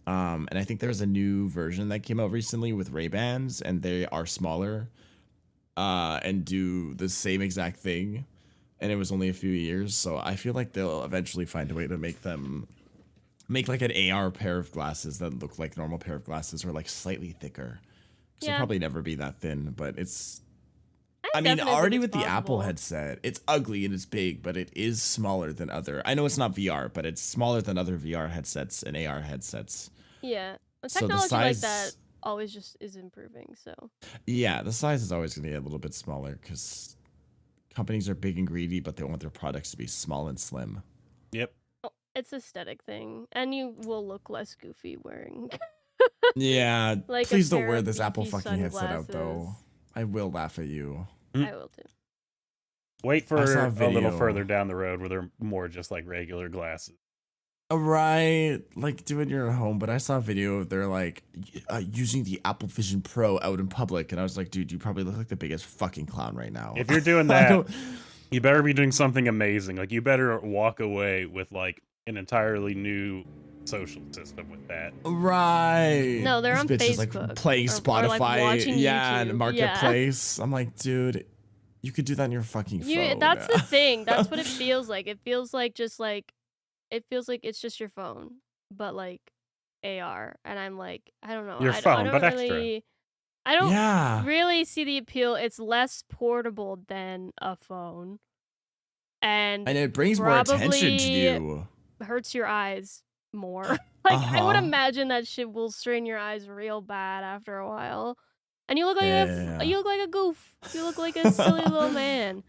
Speaker 2: And I think there's a new version that came out recently with Ray-Bans, and they are smaller and do the same exact thing. And it was only a few years, so I feel like they'll eventually find a way to make like an AR pair of glasses that look like normal pair of glasses or like slightly thicker. It'll probably never be that thin, but it's. I mean, already with the Apple headset, it's ugly and it's big, but it is smaller than other. I know it's not VR, but it's smaller than other VR headsets and AR headsets.
Speaker 4: Yeah, technology like that always just is improving. So. Yeah,
Speaker 2: the size is always going to get a little bit smaller because companies are big and greedy, but they want their products to be small and slim.
Speaker 3: Yep.
Speaker 4: It's aesthetic thing, and you will look less goofy wearing.
Speaker 2: Yeah, like please don't wear this Apple fucking headset out, though. I will laugh at you.
Speaker 4: I will too.
Speaker 3: Wait for a little further down the road where they're more just like regular glasses.
Speaker 2: Right, like doing your home, but I saw a video of they're like using the Apple Vision Pro out in public, and I was like, dude, you probably look like the biggest fucking clown right now.
Speaker 3: If you're doing that, you better be doing something amazing. Like you better walk away with like an entirely new social system with that.
Speaker 2: Right.
Speaker 4: No, they're on Facebook.
Speaker 2: Like playing Spotify,
Speaker 4: or like watching YouTube.
Speaker 2: and Marketplace. Yeah. I'm like, dude, You could do that on your fucking phone.
Speaker 4: That's the thing. That's what it feels like. It feels like it's just your phone, but like AR. And I'm like, I don't know.
Speaker 3: Your
Speaker 4: I
Speaker 3: phone,
Speaker 4: don't
Speaker 3: but
Speaker 4: really, I don't
Speaker 2: Yeah.
Speaker 4: really see the appeal. It's less portable than a phone, and
Speaker 2: it brings more attention to
Speaker 4: probably
Speaker 2: you.
Speaker 4: hurts your eyes more. Like I would
Speaker 2: Uh-huh.
Speaker 4: imagine that shit will strain your eyes real bad after a while, and you look like
Speaker 2: Yeah.
Speaker 4: you look like a goof. You look like a silly little man.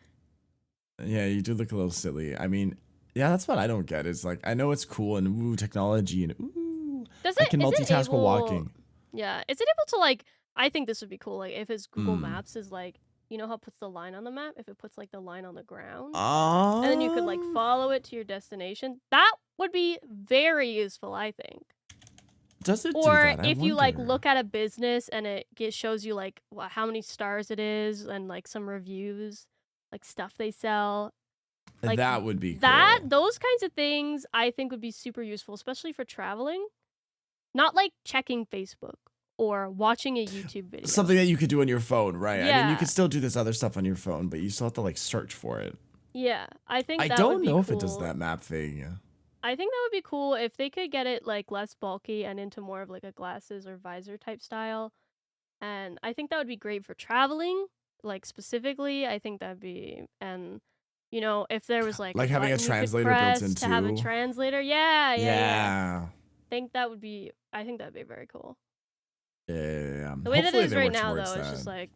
Speaker 2: Yeah, you do look a little silly. I mean, yeah, that's what I don't get. Is like, I know it's cool and ooh, technology and ooh, I can multitask while walking.
Speaker 4: Yeah, is it able to like? I think this would be cool. Like if it's Google Maps is like, you know how it puts the line on the map? If it puts like the line on the ground, and then you could like follow it to your destination. That would be very useful, I think.
Speaker 2: Does it
Speaker 4: Or
Speaker 2: do that?
Speaker 4: if you like
Speaker 2: wonder.
Speaker 4: look at a business and it shows you like how many stars it is and like some reviews, like stuff they sell. Like
Speaker 2: that would be cool.
Speaker 4: Those kinds of things I think would be super useful, especially for traveling. Not like checking Facebook or watching a YouTube video.
Speaker 2: Something that you could do on your phone, right?
Speaker 4: Yeah.
Speaker 2: I mean, you could still do this other stuff on your phone, but you still have to like search for it.
Speaker 4: Yeah, I think that
Speaker 2: don't
Speaker 4: would be
Speaker 2: know
Speaker 4: cool.
Speaker 2: if it does that map thing.
Speaker 4: I think that would be cool if they could get it like less bulky and into more of like a glasses or visor type style. And I think that would be great for traveling, like specifically. I think that'd be, and you know, if there was like
Speaker 2: having a translator built in
Speaker 4: to have a
Speaker 2: too.
Speaker 4: translator, yeah.
Speaker 2: Yeah.
Speaker 4: I think that'd be very cool.
Speaker 2: Yeah.
Speaker 4: The way that it is right now,
Speaker 2: towards
Speaker 4: though, it's just like,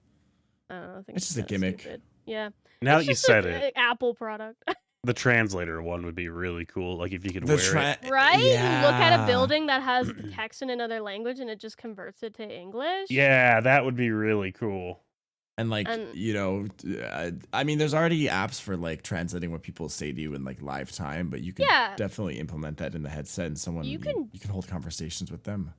Speaker 4: I don't know. I think
Speaker 2: it's just a gimmick.
Speaker 4: Stupid. Yeah.
Speaker 3: Now
Speaker 4: It's
Speaker 3: that you
Speaker 4: just
Speaker 3: said
Speaker 4: an
Speaker 3: it,
Speaker 4: Apple product.
Speaker 3: the translator one would be really cool. Like if you could wear it.
Speaker 4: Right?
Speaker 2: Yeah.
Speaker 4: You look at a building that has text in another language and it just converts it to English.
Speaker 3: Yeah, that would be really cool.
Speaker 2: And like, you know, I mean, there's already apps for like translating what people say to you in like live time, but you can definitely implement that in the headset and someone you can hold conversations with them.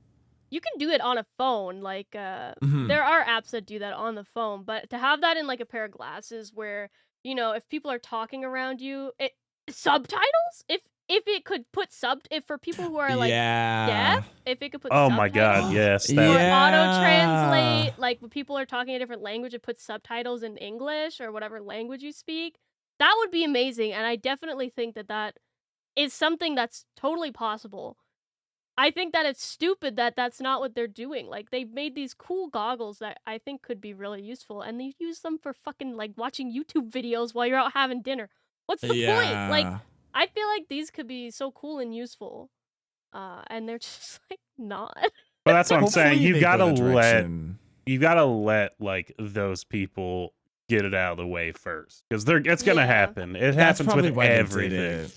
Speaker 4: You can do it on a phone. Like there are apps that do that on the phone, but to have that in like a pair of glasses where, you know, if people are talking around you, subtitles? If it could put if for people who are like deaf, if it could put
Speaker 3: oh
Speaker 4: subtitles.
Speaker 3: my god, yes.
Speaker 4: Or auto translate, like when people are talking a different language, it puts subtitles in English or whatever language you speak. That would be amazing, and I definitely think that is something that's totally possible. I think that it's stupid that that's not what they're doing. Like, they've made these cool goggles that I think could be really useful, and they use them for fucking, like, watching YouTube videos while you're out having dinner. What's the point? Like, I feel like these could be so cool and useful, and they're just, like, not.
Speaker 3: Well, that's what I'm saying. You gotta let, like, those people get it out of the way first. Because it's gonna happen. It happens with everything.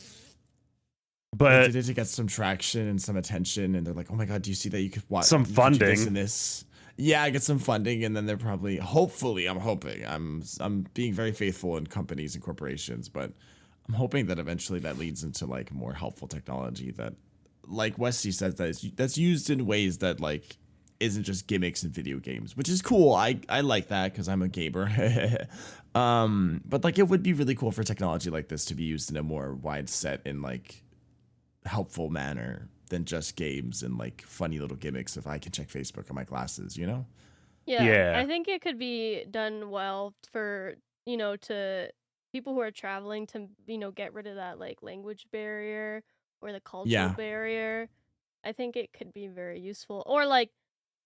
Speaker 3: But
Speaker 2: they did it to get some traction and some attention, and they're like, "Oh my god, do you see that you could watch
Speaker 3: some funding
Speaker 2: this and this?" Yeah, I get some funding, and then they're probably, hopefully, I'm being very faithful in companies and corporations, but I'm hoping that eventually that leads into like more helpful technology that, like Westy says, that's used in ways that like isn't just gimmicks in video games, which is cool. I like that because I'm a gamer. But like it would be really cool for technology like this to be used in a more wide set and like helpful manner than just games and like funny little gimmicks if I can check Facebook on my glasses, you know?
Speaker 4: Yeah. I think it could be done well for, you know, to people who are traveling to, you know, get rid of that like language barrier or the cultural barrier. I think it could be very useful. Or like,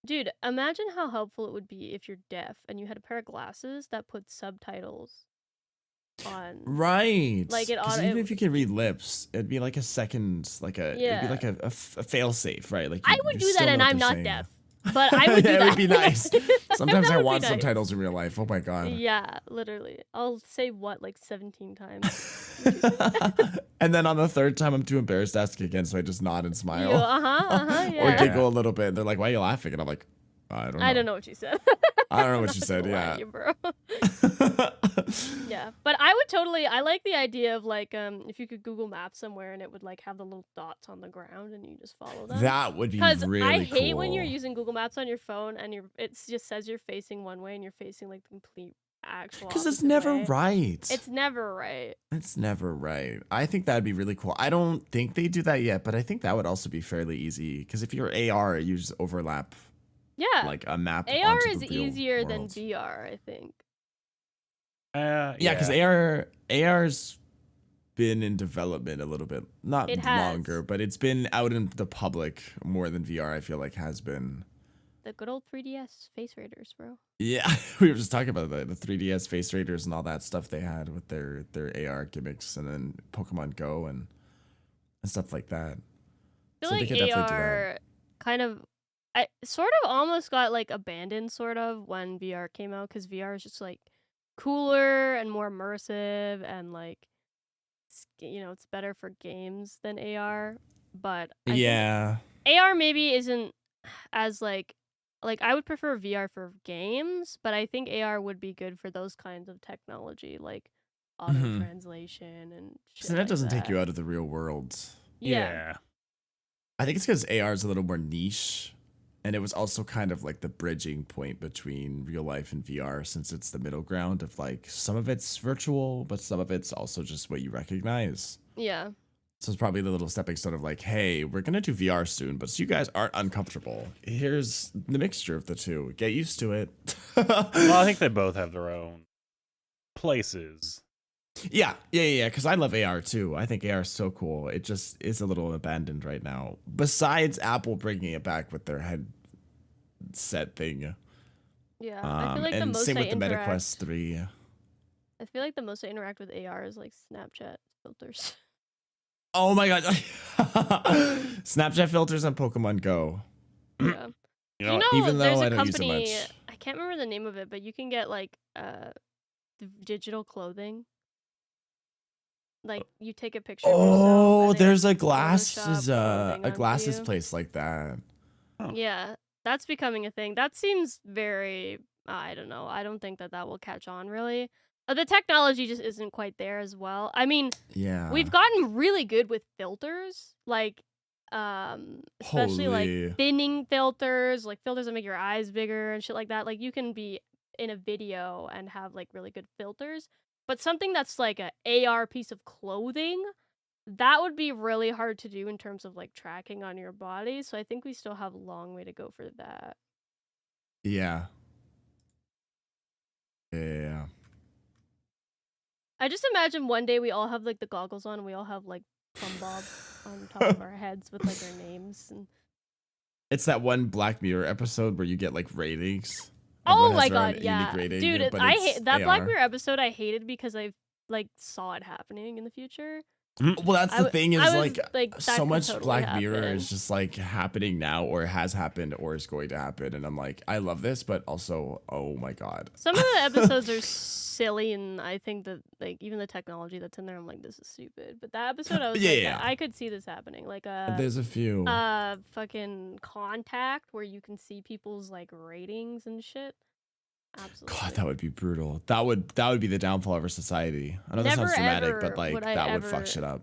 Speaker 4: dude, imagine how helpful it would be if you're deaf and you had a pair of glasses that put subtitles on.
Speaker 2: Right.
Speaker 4: Like
Speaker 2: even if you can read lips, it'd be like a second, like it'd be like a fail safe, right? Like
Speaker 4: I would do that, and I'm not deaf. But I would do that.
Speaker 2: It would be nice. Sometimes I want subtitles in real life. Oh my god.
Speaker 4: Yeah, literally. I'll say what like 17 times.
Speaker 2: And then on the third time, I'm too embarrassed to ask again, so I just nod and smile.
Speaker 4: Yeah.
Speaker 2: Or giggle a little bit. They're like, "Why are you laughing?" And I'm like, "I don't know.
Speaker 4: I don't know what you said."
Speaker 2: I don't know what you said. Yeah.
Speaker 4: You, bro. Yeah, but I like the idea of like if you could Google Maps somewhere and it would like have the little dots on the ground and you just follow them.
Speaker 2: That would be really cool.
Speaker 4: Because I hate when you're using Google Maps on your phone and it just says you're facing one way and you're facing like the complete actual.
Speaker 2: Because it's never right.
Speaker 4: It's never right.
Speaker 2: It's never right. I think that'd be really cool. I don't think they do that yet, but I think that would also be fairly easy. Because if you're AR, you just overlap.
Speaker 4: Yeah.
Speaker 2: Like a map.
Speaker 4: AR is easier than VR, I think.
Speaker 2: Yeah, because AR's been in development a little bit, not
Speaker 4: It
Speaker 2: longer,
Speaker 4: has
Speaker 2: but it's been out in the public more than VR. I feel like has been.
Speaker 4: the good old 3DS face raiders, bro.
Speaker 2: Yeah, we were just talking about the 3DS face raiders and all that stuff they had with their AR gimmicks, and then Pokemon Go and stuff like that.
Speaker 4: I feel
Speaker 2: So they
Speaker 4: like
Speaker 2: could definitely do that.
Speaker 4: AR kind of, I sort of almost got like abandoned sort of when VR came out, because VR is just like cooler and more immersive, and like it's better for games than AR. But I think
Speaker 2: Yeah.
Speaker 4: AR maybe isn't as like I would prefer VR for games, but I think AR would be good for those kinds of technology, like auto
Speaker 2: Mhm.
Speaker 4: translation and shit
Speaker 2: So that
Speaker 4: like
Speaker 2: doesn't take
Speaker 4: that.
Speaker 2: you out of the real world.
Speaker 4: Yeah.
Speaker 2: I think it's because AR is a little more niche, and it was also kind of like the bridging point between real life and VR, since it's the middle ground of like some of it's virtual, but some of it's also just what you recognize.
Speaker 4: Yeah.
Speaker 2: So it's probably the little stepping stone of like, hey, we're gonna do VR soon, but so you guys aren't uncomfortable. Here's the mixture of the two. Get used to it.
Speaker 3: Well, I think they both have their own places.
Speaker 2: Yeah. Because I love AR too. I think AR is so cool. It just is a little abandoned right now. Besides Apple bringing it back with their headset thing.
Speaker 4: Yeah. I feel like the
Speaker 2: And
Speaker 4: most
Speaker 2: same
Speaker 4: I
Speaker 2: with the Meta
Speaker 4: interact.
Speaker 2: Quest 3.
Speaker 4: I feel like the most I interact with AR is like Snapchat filters.
Speaker 2: Oh my god. Snapchat filters on Pokemon Go.
Speaker 4: Yeah.
Speaker 3: You know what?
Speaker 2: Even though
Speaker 4: there's a
Speaker 2: I don't use it
Speaker 4: company,
Speaker 2: much.
Speaker 4: I can't remember the name of it, but you can get like digital clothing. Like you take a picture of yourself.
Speaker 2: Oh,
Speaker 4: and they,
Speaker 2: there's
Speaker 4: like,
Speaker 2: a glasses
Speaker 4: Photoshop clothing
Speaker 2: a
Speaker 4: onto
Speaker 2: glasses
Speaker 4: you.
Speaker 2: place like that.
Speaker 4: Yeah, that's becoming a thing. That seems very, I don't know. I don't think that will catch on really. The technology just isn't quite there as well. I mean,
Speaker 2: Yeah.
Speaker 4: we've gotten really good with filters, like especially
Speaker 2: Holy.
Speaker 4: like thinning filters, like filters that make your eyes bigger and shit like that. Like you can be in a video and have like really good filters, but something that's like a AR piece of clothing, that would be really hard to do in terms of like tracking on your body. So I think we still have a long way to go for that.
Speaker 2: Yeah. Yeah.
Speaker 4: I just imagine one day we all have like the goggles on and we all have like plumb bob on top of our heads with like our names and
Speaker 2: It's that one Black Mirror episode where you get like ratings.
Speaker 4: oh
Speaker 2: Everyone has
Speaker 4: my
Speaker 2: their own
Speaker 4: god, yeah.
Speaker 2: unique rating,
Speaker 4: Dude,
Speaker 2: but
Speaker 4: I
Speaker 2: it's
Speaker 4: hate that Black
Speaker 2: AR.
Speaker 4: Mirror episode. I hated because I like saw it happening in the future.
Speaker 2: Well, that's the thing is like
Speaker 4: that
Speaker 2: so
Speaker 4: could
Speaker 2: much
Speaker 4: totally
Speaker 2: Black Mirror
Speaker 4: happen.
Speaker 2: is just like happening now or has happened or is going to happen. And I'm like, I love this, but also, oh my God.
Speaker 4: Some of the episodes are silly, and I think that like even the technology that's in there, I'm like, this is stupid. But that episode, I was
Speaker 2: Yeah.
Speaker 4: I could see this happening. Like
Speaker 2: There's a few.
Speaker 4: fucking Contact, where you can see people's like ratings and shit. Absolutely.
Speaker 2: God, that would be brutal. That would be the downfall of our society. I know that sounds dramatic, but like that would fuck shit up.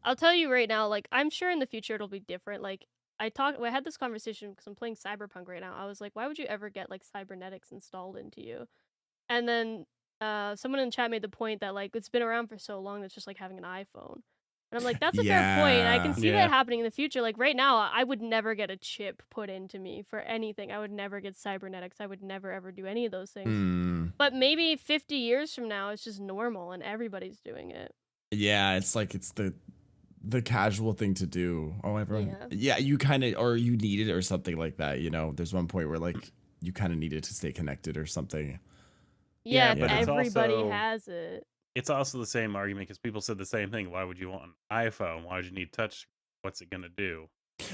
Speaker 4: I'll tell you right now, like I'm sure in the future it'll be different. Like I had this conversation because I'm playing Cyberpunk right now. I was like, why would you ever get like cybernetics installed into you? And then someone in the chat made the point that like it's been around for so long that's just like having an iPhone. And I'm like, that's a fair point. I can see that happening in the future. Like right now, I would never get a chip put into me for anything. I would never get cybernetics. I would never ever do any of those things. But maybe 50 years from now, it's just normal and everybody's doing it.
Speaker 2: Yeah, it's like it's the casual thing to do. Oh, everyone. Yeah, you kind of, or you need it or something like that. You know, there's one point where like you kind of need it to stay connected or something.
Speaker 4: Yeah, but everybody has it.
Speaker 3: It's also the same argument because people said the same thing. Why would you want an iPhone? Why would you need touch? What's it gonna do?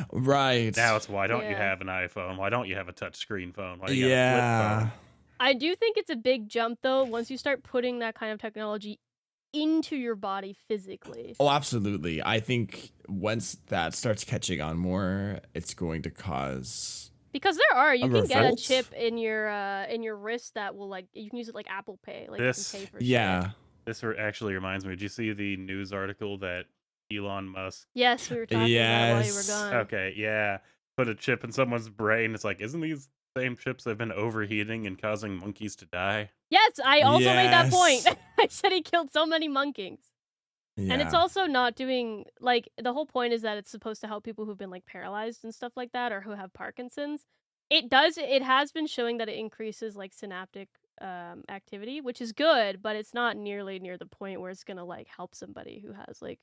Speaker 2: Right.
Speaker 3: Now it's why don't you have an iPhone? Why don't you have a touch screen phone? Why do you got a flip phone?
Speaker 4: I do think it's a big jump though once you start putting that kind of technology into your body physically.
Speaker 2: Oh, absolutely. I think once that starts catching on more, it's going to cause
Speaker 4: because you can get a chip in your wrist that will like you can use it like Apple Pay, like you can pay for shit.
Speaker 3: This actually reminds me. Did you see the news article that Elon Musk?
Speaker 4: Yes, we were talking about while you were gone.
Speaker 3: Okay, yeah. Put a chip in someone's brain. It's like, isn't these same chips have been overheating and causing monkeys to die?
Speaker 4: Yes, I also made that point. I said he killed so many monkeys.
Speaker 2: Yeah.
Speaker 4: And it's also not doing like the whole point is that it's supposed to help people who've been like paralyzed and stuff like that or who have Parkinson's. It has been showing that it increases like synaptic activity, which is good, but it's not nearly near the point where it's gonna like help somebody who has like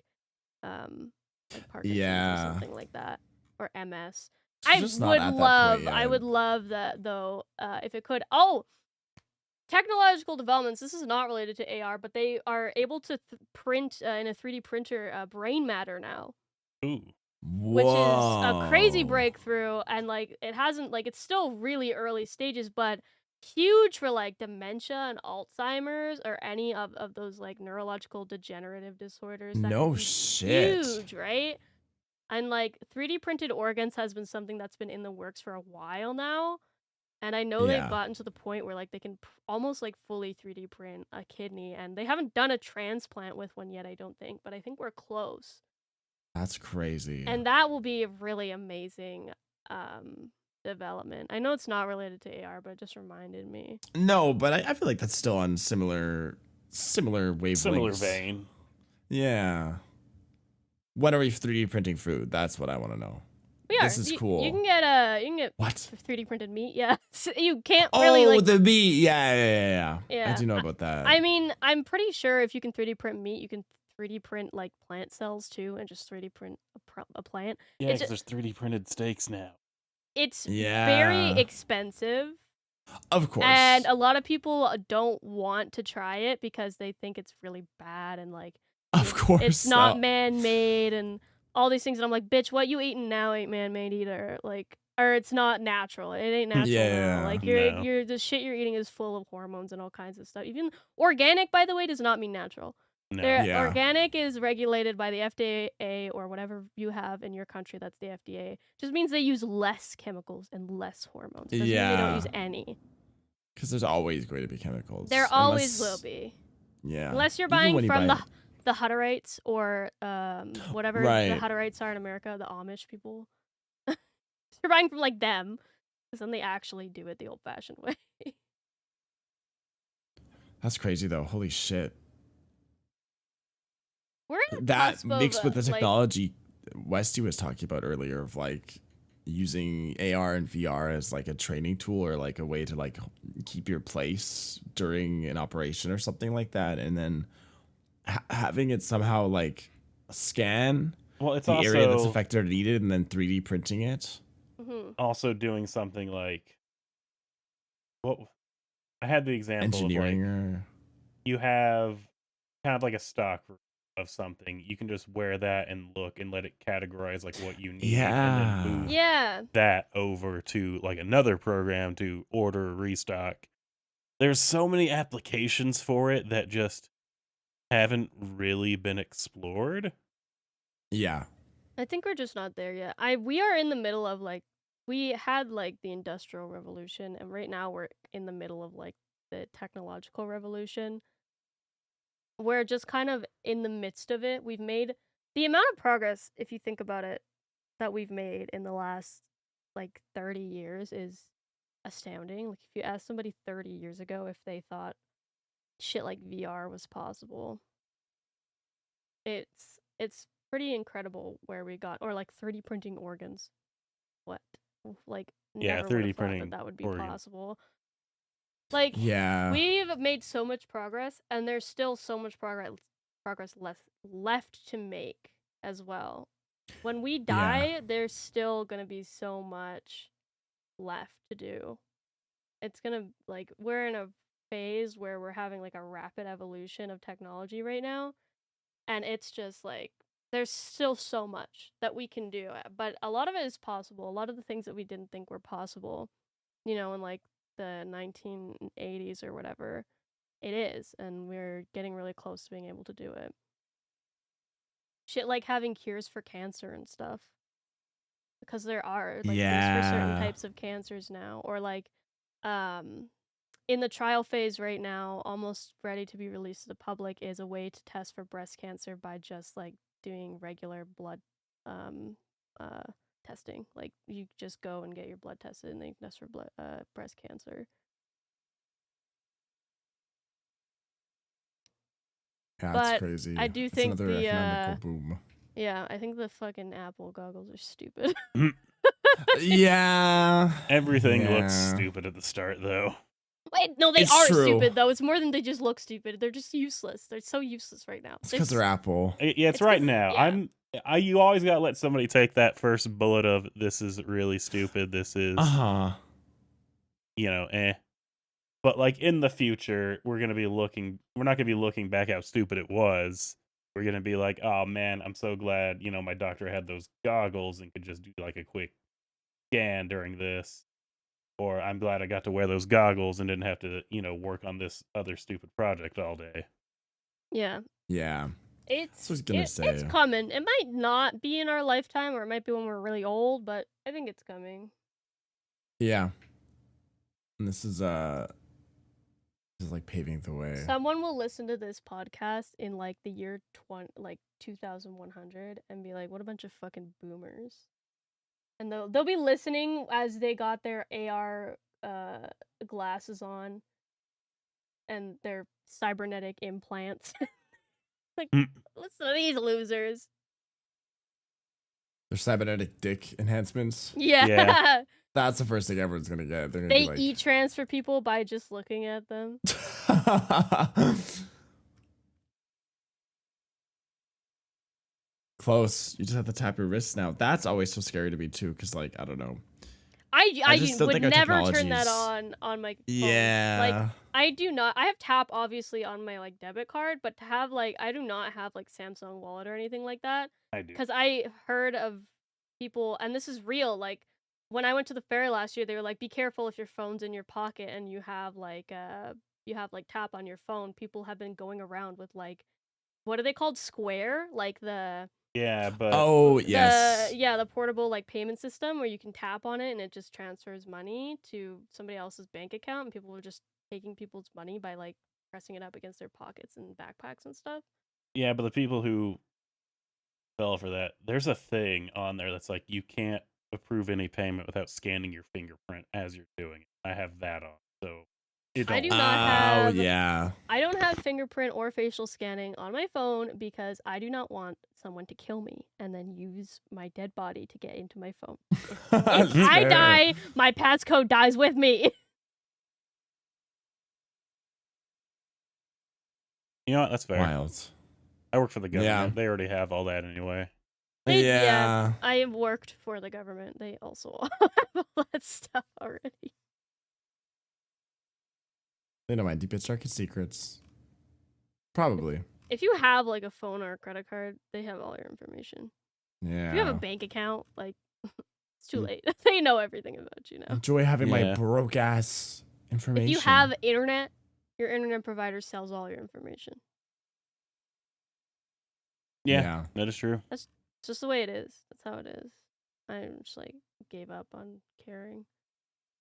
Speaker 4: Parkinson's or something like that, or MS.
Speaker 2: It's just not at that point
Speaker 4: I
Speaker 2: yet.
Speaker 4: would love that though, if it could. Oh, technological developments. This is not related to AR, but they are able to print in a 3D printer brain matter now.
Speaker 3: Ooh.
Speaker 4: Which is a crazy
Speaker 2: Whoa.
Speaker 4: breakthrough, and like it hasn't like it's still really early stages, but huge for like dementia and Alzheimer's or any of those like neurological degenerative disorders. That
Speaker 2: No
Speaker 4: could be
Speaker 2: shit.
Speaker 4: huge, right? And like 3D printed organs has been something that's been in the works for a while now. And I know they've
Speaker 2: Yeah.
Speaker 4: gotten to the point where like they can almost like fully 3D print a kidney, and they haven't done a transplant with one yet, I don't think, but I think we're close.
Speaker 2: That's crazy.
Speaker 4: And that will be a really amazing development. I know it's not related to AR, but it just reminded me.
Speaker 2: No, but I feel like that's still on similar wavelengths.
Speaker 3: Similar vein.
Speaker 2: Yeah. When are we 3D printing food? That's what I want to know.
Speaker 4: We are.
Speaker 2: This is cool.
Speaker 4: You can get
Speaker 2: what?
Speaker 4: 3D printed meat. Yeah, you can't really like
Speaker 2: the meat. Yeah.
Speaker 4: Yeah.
Speaker 2: I do know about that.
Speaker 4: I mean, I'm pretty sure if you can 3D print meat, you can 3D print like plant cells too, and just 3D print a plant.
Speaker 3: Yeah, because there's 3D printed steaks now.
Speaker 4: It's very expensive.
Speaker 2: Of course.
Speaker 4: And a lot of people don't want to try it because they think it's really bad and like
Speaker 2: of course
Speaker 4: it's not man-made and all these things. And I'm like, bitch, what you eating now ain't man-made either. Like, or it's not natural. It ain't natural.
Speaker 2: Yeah.
Speaker 4: Like you're the shit you're eating is full of hormones and all kinds of stuff. Even organic, by the way, does not mean natural.
Speaker 3: No.
Speaker 4: Organic is regulated by the FDA or whatever you have in your country. That's the FDA. Just means they use less chemicals and less hormones. Doesn't mean they don't use any.
Speaker 2: Because there's always going to be chemicals.
Speaker 4: There always will be.
Speaker 2: Yeah.
Speaker 4: Unless you're buying from the Hutterites or whatever the Hutterites are in America, the Amish people. You're buying from like them, because then they actually do it the old-fashioned way.
Speaker 2: That's crazy though. Holy shit.
Speaker 4: We're in
Speaker 2: that mixed with the technology Westy was talking about earlier of like using AR and VR as like a training tool or like a way to like keep your place during an operation or something like that, and then having it somehow like scan
Speaker 3: it's
Speaker 2: the
Speaker 3: also,
Speaker 2: area that's affected or needed and then 3D printing it.
Speaker 3: Also doing something like I had the example
Speaker 2: engineering
Speaker 3: of like, you have kind of like a stock of something, you can just wear that and look and let it categorize like what you need, and then move that over to like another program to order restock. There's so many applications for it that just haven't really been explored.
Speaker 2: Yeah,
Speaker 4: I think we're just not there yet. We are in the middle of like, we had like the Industrial Revolution, and right now we're in the middle of like the technological revolution. We're just kind of in the midst of it. We've made the amount of progress, if you think about it, that we've made in the last like 30 years is astounding. Like if you ask somebody 30 years ago if they thought shit like VR was possible, it's pretty incredible where we got. Or like 3D printing organs. What? Like never
Speaker 3: 3D printing
Speaker 4: that would be
Speaker 3: organs.
Speaker 4: possible. Like, we've made so much progress, and there's still so much progress left to make as well. When we die, there's still gonna be so much left to do. It's gonna, like, we're in a phase where we're having, like, a rapid evolution of technology right now, and it's just, like, there's still so much that we can do, but a lot of it is possible. A lot of the things that we didn't think were possible, you know, in, like, the 1980s or whatever, it is, and we're getting really close to being able to do it. Shit like having cures for cancer and stuff, because there are like cures for certain types of cancers now, or like in the trial phase right now, almost ready to be released to the public, is a way to test for breast cancer by just like doing regular blood testing. Like you just go and get your blood tested, and they test for breast cancer.
Speaker 2: Yeah,
Speaker 4: but
Speaker 2: that's crazy.
Speaker 4: I do
Speaker 2: it's
Speaker 4: think
Speaker 2: another
Speaker 4: the
Speaker 2: economical boom.
Speaker 4: Yeah, I think the fucking Apple goggles are stupid.
Speaker 2: Yeah,
Speaker 3: everything looks stupid at the start though.
Speaker 4: Wait, no, they
Speaker 2: It's
Speaker 4: are
Speaker 2: true.
Speaker 4: stupid though. It's more than they just look stupid. They're just useless. They're so useless right now.
Speaker 2: It's because they're Apple.
Speaker 3: Yeah, it's
Speaker 4: It's
Speaker 3: right
Speaker 4: 'cause-
Speaker 3: now.
Speaker 4: yeah.
Speaker 3: You always gotta let somebody take that first bullet of this is really stupid. This is But like in the future, we're not gonna be looking back how stupid it was. We're gonna be like, oh man, I'm so glad, my doctor had those goggles and could just do like a quick scan during this. Or I'm glad I got to wear those goggles and didn't have to, work on this other stupid project all day.
Speaker 4: Yeah.
Speaker 2: Yeah.
Speaker 4: It's
Speaker 2: I was gonna say.
Speaker 4: it's coming. It might not be in our lifetime, or it might be when we're really old, but I think it's coming.
Speaker 2: Yeah. And this is like paving the way.
Speaker 4: Someone will listen to this podcast in like the year 2100 and be like, "What a bunch of fucking boomers." And they'll be listening as they got their AR glasses on and their cybernetic implants. Like, listen to these losers.
Speaker 2: Their cybernetic dick enhancements.
Speaker 4: Yeah.
Speaker 3: Yeah.
Speaker 2: That's the first thing everyone's gonna get. They're gonna
Speaker 4: They
Speaker 2: be like,
Speaker 4: e-transfer people by just looking at them.
Speaker 2: Close. You just have to tap your wrists now. That's always so scary to me too, because like I don't know.
Speaker 4: I
Speaker 2: just don't
Speaker 4: would
Speaker 2: think our
Speaker 4: never turn that
Speaker 2: technology's-
Speaker 4: on my phone.
Speaker 2: Yeah.
Speaker 4: Like I do not. I have tap obviously on my like debit card, but to have like I do not have like Samsung Wallet or anything like that.
Speaker 3: I do.
Speaker 4: Because I heard of people, and this is real. Like when I went to the fair last year, they were like, "Be careful if your phone's in your pocket and you have like tap on your phone." People have been going around with like, what are they called? Square, like the
Speaker 3: Yeah, but
Speaker 2: Oh yes.
Speaker 4: the portable like payment system where you can tap on it and it just transfers money to somebody else's bank account, and people were just taking people's money by like pressing it up against their pockets and backpacks and stuff.
Speaker 3: yeah, but the people who fell for that, there's a thing on there that's like you can't approve any payment without scanning your fingerprint as you're doing it. I have that on, so it
Speaker 4: I
Speaker 3: don't.
Speaker 4: do not have.
Speaker 2: Yeah.
Speaker 4: I don't have fingerprint or facial scanning on my phone because I do not want someone to kill me and then use my dead body to get into my phone. If I die, my passcode dies with me.
Speaker 3: You know what? That's fair.
Speaker 2: Wild.
Speaker 3: I work for the government.
Speaker 2: Yeah.
Speaker 3: They already have all that anyway.
Speaker 2: Yeah.
Speaker 4: I have worked for the government. They also have all that stuff already.
Speaker 2: They know my deepest, darkest secrets. Probably.
Speaker 4: If you have like a phone or a credit card, they have all your information.
Speaker 2: Yeah.
Speaker 4: If you have a bank account, like it's too late. They know everything about you now.
Speaker 2: Enjoy having my
Speaker 3: Yeah.
Speaker 2: broke ass information.
Speaker 4: If you have internet, your internet provider sells all your information.
Speaker 3: Yeah, that is true.
Speaker 4: It's just the way it is. That's how it is. I just like gave up on caring.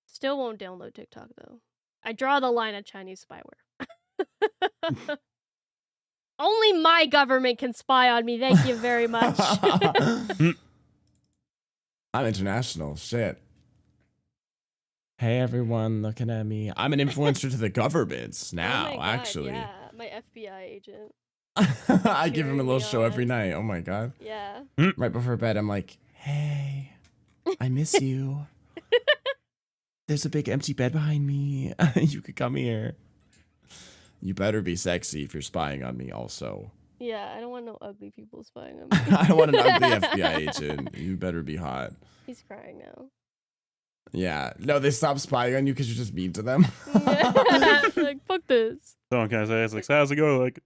Speaker 4: Still won't download TikTok though. I draw the line at Chinese spyware. Only my government can spy on me. Thank you very much.
Speaker 2: I'm international. Shit. Hey everyone, looking at me. I'm an influencer to the governments now,
Speaker 4: Oh my God,
Speaker 2: actually.
Speaker 4: yeah, my FBI agent.
Speaker 2: I give him a
Speaker 4: Cheering
Speaker 2: little
Speaker 4: me
Speaker 2: show every
Speaker 4: on.
Speaker 2: night. Oh my God.
Speaker 4: Yeah.
Speaker 2: Right before bed, I'm like, hey, I miss you. There's a big empty bed behind me. You could come here. You better be sexy if you're spying on me also.
Speaker 4: Yeah, I don't want no ugly people spying on me.
Speaker 2: I don't want an ugly FBI agent. You better be hot.
Speaker 4: He's crying now.
Speaker 2: Yeah. No, they stop spying on you because you're just mean to them.
Speaker 4: Like, fuck this.
Speaker 3: Someone kind of says, like, how's it going? Like,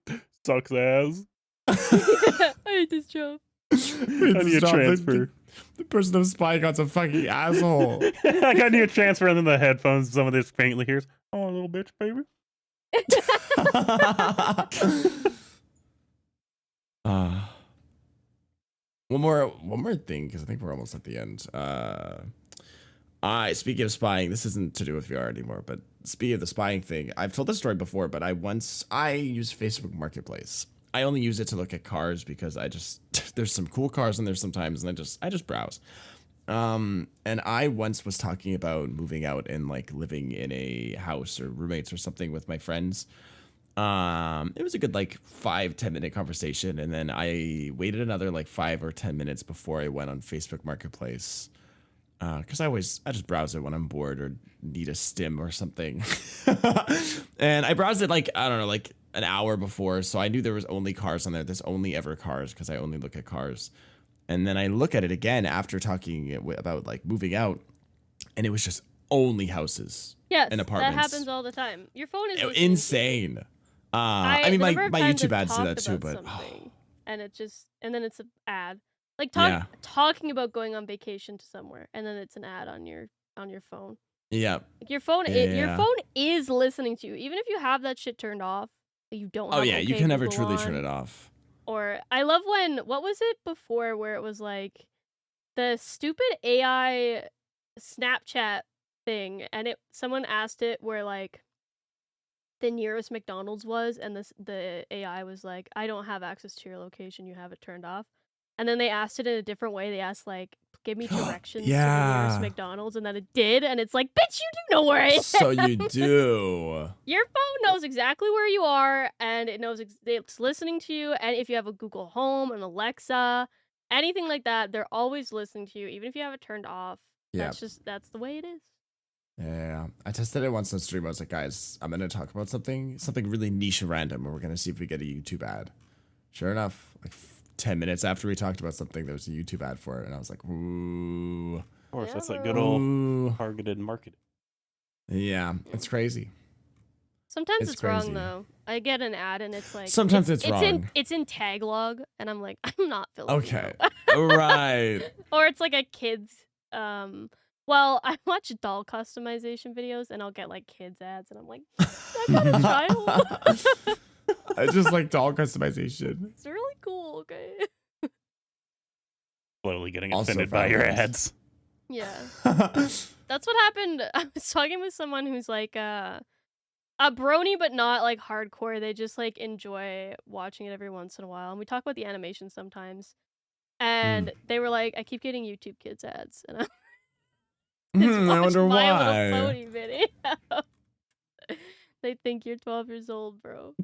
Speaker 3: sucks ass.
Speaker 4: I hate this job.
Speaker 3: I need a
Speaker 2: Stop.
Speaker 3: transfer.
Speaker 2: The person I'm spying on's a fucking asshole.
Speaker 3: Like, I need a transfer, and then the headphones, some of this faintly hears, oh, little bitch, baby.
Speaker 2: One more thing, because I think we're almost at the end. Speaking of spying, this isn't to do with VR anymore, but speaking of the spying thing, I've told this story before, but I use Facebook Marketplace. I only use it to look at cars because there's some cool cars in there sometimes, and I just browse. And I once was talking about moving out and like living in a house or roommates or something with my friends. It was a good like 5-10 minute conversation, and then I waited another like 5 or 10 minutes before I went on Facebook Marketplace Because I just browse it when I'm bored or need a stim or something. And I browsed it like, I don't know, like an hour before. So I knew there was only cars on there. There's only ever cars because I only look at cars. And then I look at it again after talking about like moving out, and it was just only houses
Speaker 4: Yes,
Speaker 2: and
Speaker 4: that
Speaker 2: apartments.
Speaker 4: happens all the time. Your phone is listening to you.
Speaker 2: Insane. I mean,
Speaker 4: the
Speaker 2: my
Speaker 4: number of times
Speaker 2: YouTube
Speaker 4: I've
Speaker 2: ads do
Speaker 4: talked
Speaker 2: that too,
Speaker 4: about
Speaker 2: but
Speaker 4: something, and then it's an ad. Like
Speaker 2: yeah,
Speaker 4: talking about going on vacation to somewhere, and then it's an ad on your phone.
Speaker 2: yeah,
Speaker 4: Like your phone
Speaker 2: yeah.
Speaker 4: is listening to you, even if you have that shit turned off. You don't
Speaker 2: Oh
Speaker 4: have
Speaker 2: yeah, you
Speaker 4: OK
Speaker 2: can never
Speaker 4: Google
Speaker 2: truly
Speaker 4: on.
Speaker 2: turn it off.
Speaker 4: Or I love when, what was it before where it was like the stupid AI Snapchat thing, and someone asked it where like the nearest McDonald's was, and the AI was like, I don't have access to your location, you have it turned off. And then they asked it in a different way. They asked like, give me directions to the nearest
Speaker 2: Yeah.
Speaker 4: McDonald's, and then it did, and it's like, bitch, you do know where I am.
Speaker 2: So you do.
Speaker 4: Your phone knows exactly where you are, and it knows it's listening to you. And if you have a Google Home, an Alexa, anything like that, they're always listening to you, even if you have it turned off.
Speaker 2: Yeah.
Speaker 4: That's the way it is.
Speaker 2: Yeah. I tested it once on stream. I was like, guys, I'm gonna talk about something really niche and random, and we're gonna see if we get a YouTube ad. Sure enough, like 10 minutes after we talked about something, there was a YouTube ad for it, and I was like, ooh.
Speaker 3: Of course,
Speaker 4: Yeah,
Speaker 3: that's that
Speaker 4: bro.
Speaker 3: good old
Speaker 2: Ooh.
Speaker 3: targeted marketing.
Speaker 2: Yeah, it's crazy.
Speaker 4: Sometimes it's wrong
Speaker 2: crazy.
Speaker 4: though. I get an ad and it's like
Speaker 2: Sometimes it's wrong.
Speaker 4: It's in tag log, and I'm like, I'm not Filipino.
Speaker 2: Okay. Right.
Speaker 4: Or it's like a kid's well, I watch doll customization videos, and I'll get like kids ads, and I'm like, I got a child.
Speaker 2: I just like doll customization.
Speaker 4: It's really cool, okay?
Speaker 3: Slowly getting
Speaker 2: Also
Speaker 3: offended by your
Speaker 2: violence.
Speaker 3: ads.
Speaker 4: Yeah. That's what happened. I was talking with someone who's like a brony, but not like hardcore. They just like enjoy watching it every once in a while. And we talk about the animation sometimes. And they were like, I keep getting YouTube Kids ads. And
Speaker 2: I wonder
Speaker 4: My
Speaker 2: why.
Speaker 4: Little Pony video. They think you're 12 years old, bro.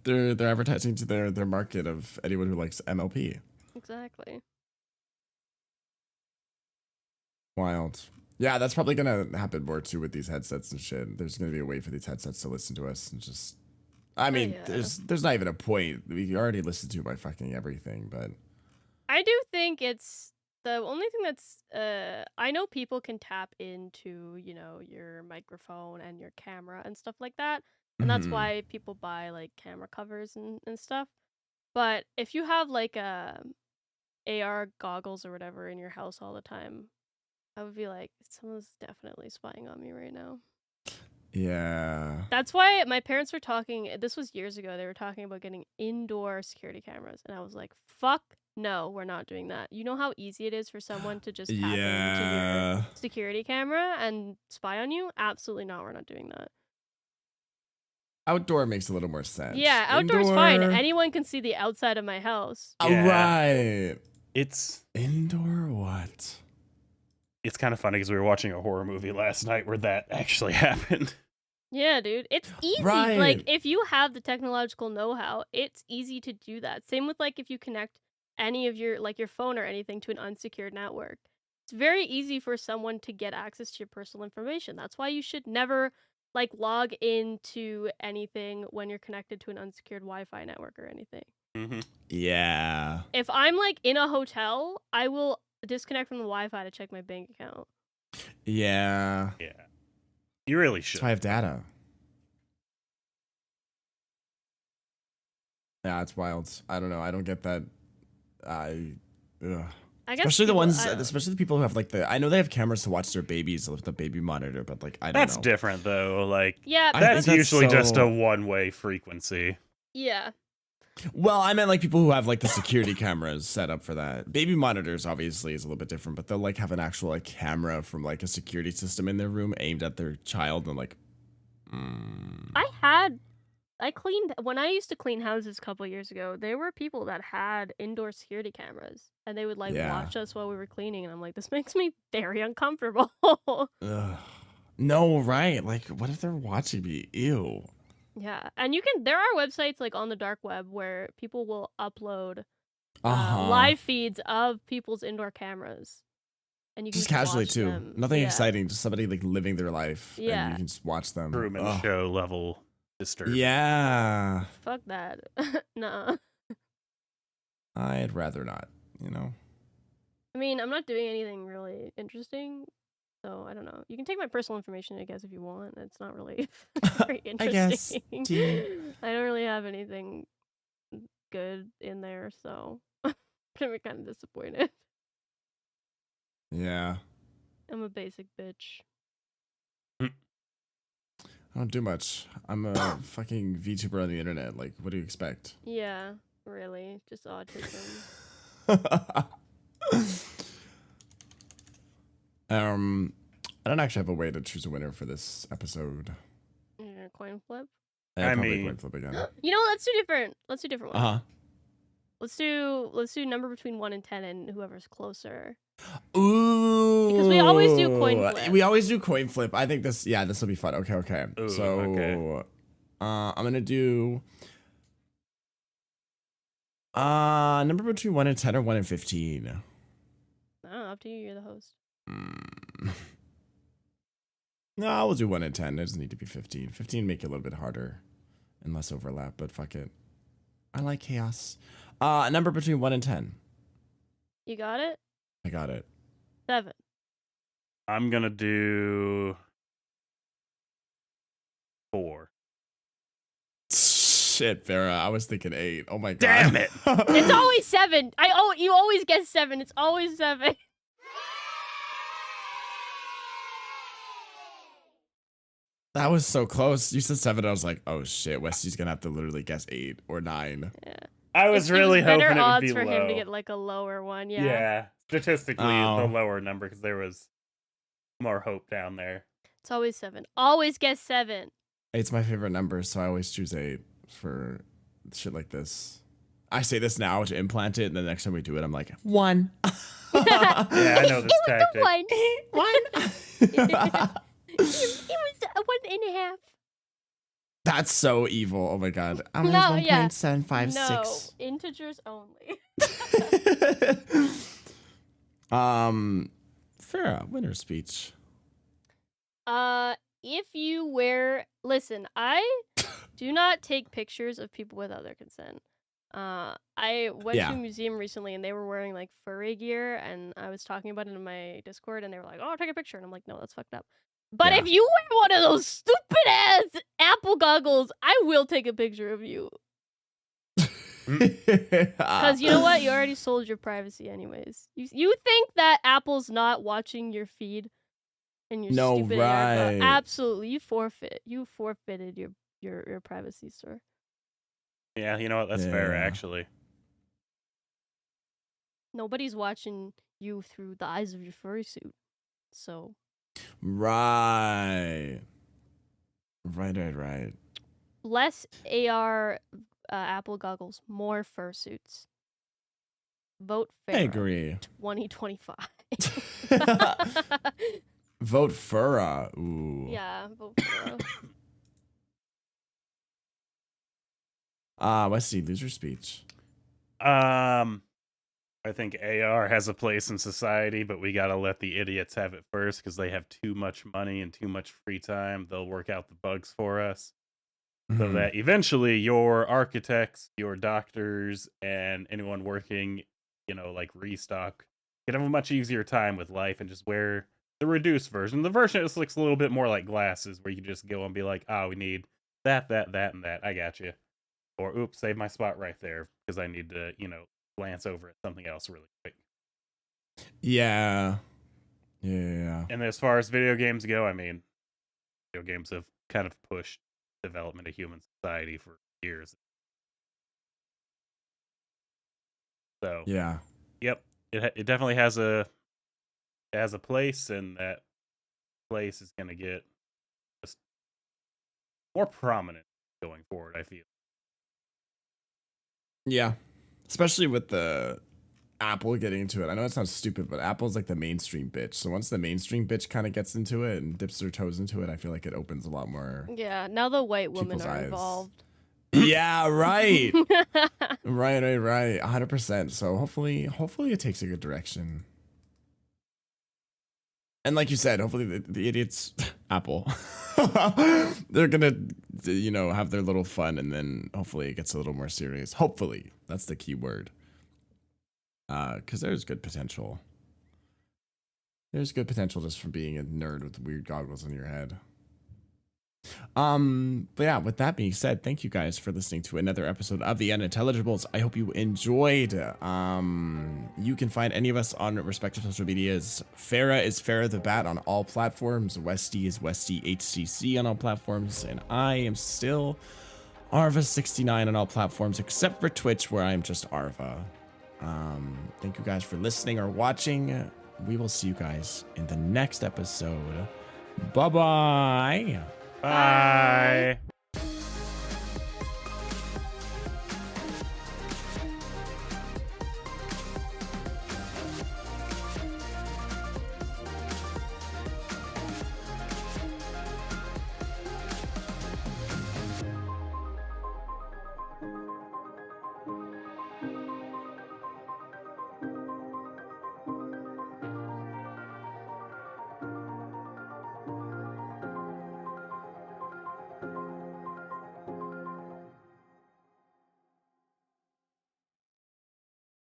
Speaker 2: They're advertising to their market of anyone who likes MLP.
Speaker 4: Exactly.
Speaker 2: Wild. Yeah, that's probably gonna happen more too with these headsets and shit. There's gonna be a way for these headsets to listen to us and just. I mean,
Speaker 4: yeah.
Speaker 2: there's not even a point. We already listen to by fucking everything, but.
Speaker 4: I do think it's the only thing that's I know people can tap into, you know, your microphone and your camera and stuff like that. And that's why people buy like camera covers and stuff. But if you have like AR goggles or whatever in your house all the time, I would be like, someone's definitely spying on me right now.
Speaker 2: Yeah.
Speaker 4: That's why my parents were talking, this was years ago, they were talking about getting indoor security cameras. And I was like, fuck no, we're not doing that. You know how easy it is for someone to just tap into your security camera and spy on you? Absolutely not, we're not doing that.
Speaker 2: Outdoor makes a little more sense.
Speaker 4: Yeah, outdoor's fine. Anyone can see the outside of my house.
Speaker 2: Yeah. Right.
Speaker 3: It's
Speaker 2: indoor what?
Speaker 3: It's kind of funny because we were watching a horror movie last night where that actually happened.
Speaker 4: Yeah, dude. It's easy.
Speaker 2: Right.
Speaker 4: Like, if you have the technological know-how, it's easy to do that. Same with, like, if you connect any of your, like, your phone or anything to an unsecured network. It's very easy for someone to get access to your personal information. That's why you should never, like, log into anything when you're connected to an unsecured Wi-Fi network or anything.
Speaker 3: Mm-hmm.
Speaker 2: Yeah.
Speaker 4: If I'm, like, in a hotel, I will disconnect from the Wi-Fi to check my bank account.
Speaker 2: Yeah.
Speaker 3: Yeah. You really should.
Speaker 2: That's why I have data. Yeah, it's wild. I don't know. I don't get that. I guess especially especially the people who have like I know they have cameras to watch their babies with the baby monitor, but like I don't know.
Speaker 3: That's different though. Like
Speaker 4: yeah,
Speaker 3: that's usually just a one-way frequency.
Speaker 4: Yeah.
Speaker 2: Well, I meant like people who have like the security cameras set up for that. Baby monitors obviously is a little bit different, but they'll like have an actual like camera from like a security system in their room aimed at their child and like.
Speaker 4: I cleaned when I used to clean houses a couple years ago. There were people that had indoor security cameras, and they would like watch us while we were cleaning, and I'm like, this makes me very uncomfortable.
Speaker 2: Ugh. No, right? Like, what if they're watching me? Ew.
Speaker 4: Yeah, and there are websites like on the dark web where people will upload live feeds of people's indoor cameras. and you can
Speaker 2: Just casually
Speaker 4: watch
Speaker 2: too.
Speaker 4: them.
Speaker 2: Nothing
Speaker 4: Yeah.
Speaker 2: exciting. Just somebody like living their life, and
Speaker 4: Yeah.
Speaker 2: you can just watch them.
Speaker 3: Truman
Speaker 2: Ugh.
Speaker 3: Show level disturbing.
Speaker 2: Yeah,
Speaker 4: Fuck that. Nuh-uh.
Speaker 2: I'd rather not. You know.
Speaker 4: I mean, I'm not doing anything really interesting, so I don't know. You can take my personal information, I guess, if you want. It's not really very
Speaker 2: I guess.
Speaker 4: interesting.
Speaker 2: Gee.
Speaker 4: I don't really have anything good in there, so I'm gonna be kind of disappointed.
Speaker 2: Yeah.
Speaker 4: I'm a basic bitch.
Speaker 2: I don't do much. I'm a fucking VTuber on the internet. Like, what do you expect?
Speaker 4: Yeah, really, just autism.
Speaker 2: I don't actually have a way to choose a winner for this episode.
Speaker 4: Coin flip.
Speaker 2: Yeah,
Speaker 3: I
Speaker 2: probably
Speaker 3: mean-
Speaker 2: coin flip again.
Speaker 4: You know, let's do different. Let's do different ones.
Speaker 2: Uh
Speaker 4: Let's do number between 1 and 10, and whoever's closer.
Speaker 2: huh. Ooh.
Speaker 4: Because we always do coin flip.
Speaker 2: We always do coin flip. I think this. Yeah, this will be fun. Okay.
Speaker 3: Ooh,
Speaker 2: So,
Speaker 3: okay.
Speaker 2: I'm gonna do. Number between 1 and 10 or 1 and 15.
Speaker 4: I don't know, up to you. You're the host.
Speaker 2: No, we'll do 1 and 10. It doesn't need to be 15. 15 make it a little bit harder and less overlap, but fuck it. I like chaos. Number between 1 and 10.
Speaker 4: You got it?
Speaker 2: I got it.
Speaker 4: 7.
Speaker 3: I'm gonna do 4.
Speaker 2: Shit, Farah. I was thinking 8. Oh my god.
Speaker 3: Damn it.
Speaker 4: It's always 7. You always get 7. It's always 7.
Speaker 2: That was so close. You said 7. I was like, oh shit. Westy's gonna have to literally guess 8 or 9.
Speaker 4: Yeah.
Speaker 3: I was
Speaker 4: It
Speaker 3: really
Speaker 4: better
Speaker 3: hoping it would
Speaker 4: odds
Speaker 3: be
Speaker 4: for
Speaker 3: low.
Speaker 4: him to get like a lower one. Yeah.
Speaker 3: Yeah, statistically,
Speaker 2: Oh.
Speaker 3: the lower number because there was more hope down there.
Speaker 4: It's always 7. Always guess 7.
Speaker 2: 8's my favorite number, so I always choose 8 for shit like this. I say this now to implant it, and the next time we do it, I'm like, 1.
Speaker 3: Yeah, I know this tactic.
Speaker 4: It was 1.5.
Speaker 2: That's so evil. Oh my god. I'm
Speaker 4: No, yeah.
Speaker 2: 1.756.
Speaker 4: No, integers only.
Speaker 2: Farah, winner speech.
Speaker 4: If you listen, I do not take pictures of people without their consent. I went
Speaker 2: Yeah.
Speaker 4: to a museum recently and they were wearing like furry gear, and I was talking about it in my Discord, and they were like, "Oh, take a picture," and I'm like, "No, that's fucked up." But
Speaker 2: Yeah.
Speaker 4: if you wear one of those stupid ass Apple goggles, I will take a picture of you. Because you know what? You already sold your privacy anyways. You think that Apple's not watching your feed and your
Speaker 2: No,
Speaker 4: stupid AR
Speaker 2: right.
Speaker 4: Absolutely. You forfeited your privacy, sir.
Speaker 3: Yeah, you know what? That's fair,
Speaker 2: Yeah.
Speaker 3: actually.
Speaker 4: Nobody's watching you through the eyes of your furry suit. So
Speaker 2: Right. Right.
Speaker 4: less AR Apple goggles, more fursuits. Vote fair.
Speaker 2: I agree.
Speaker 4: 2025.
Speaker 2: Vote Farah. Ooh.
Speaker 4: Yeah, vote fair.
Speaker 2: Wesley, loser speech.
Speaker 3: I think AR has a place in society, but we gotta let the idiots have it first because they have too much money and too much free time. They'll work out the bugs for us. So
Speaker 2: Mhm.
Speaker 3: that eventually your architects, your doctors, and anyone working, like restock can have a much easier time with life and just wear the reduced version. The version just looks a little bit more like glasses where you can just go and be like, we need that, and that. I got you. Or, oops, save my spot right there because I need to, glance over at something else really quick.
Speaker 2: Yeah. Yeah.
Speaker 3: And as far as video games go, I mean, video games have kind of pushed development of human society for years. So,
Speaker 2: Yeah.
Speaker 3: yep, it definitely has a place, and that place is going to get just more prominent going forward, I feel.
Speaker 2: Yeah. Especially with the Apple getting into it. I know it sounds stupid, but Apple's like the mainstream bitch. So once the mainstream bitch kind of gets into it and dips their toes into it, I feel like it opens a lot more.
Speaker 4: Yeah, now the white women
Speaker 2: People's
Speaker 4: are
Speaker 2: eyes.
Speaker 4: involved.
Speaker 2: Yeah, right. Right. 100%. So hopefully it takes a good direction. And like you said, hopefully the idiots, Apple, they're gonna, you know, have their little fun, and then hopefully it gets a little more serious. Hopefully, that's the key word. Because there's good potential. There's good potential just from being a nerd with weird goggles on your head. But yeah, with that being said, thank you guys for listening to another episode of the Unintelligibles. I hope you enjoyed. You can find any of us on respective social medias. Farah is Farah the Bat on all platforms. Westy is Westy HCC on all platforms, and I am still Arva69 on all platforms except for Twitch, where I'm just Arva. Thank you guys for listening or watching. We will see you guys in the next episode. Bye-bye.
Speaker 3: Bye.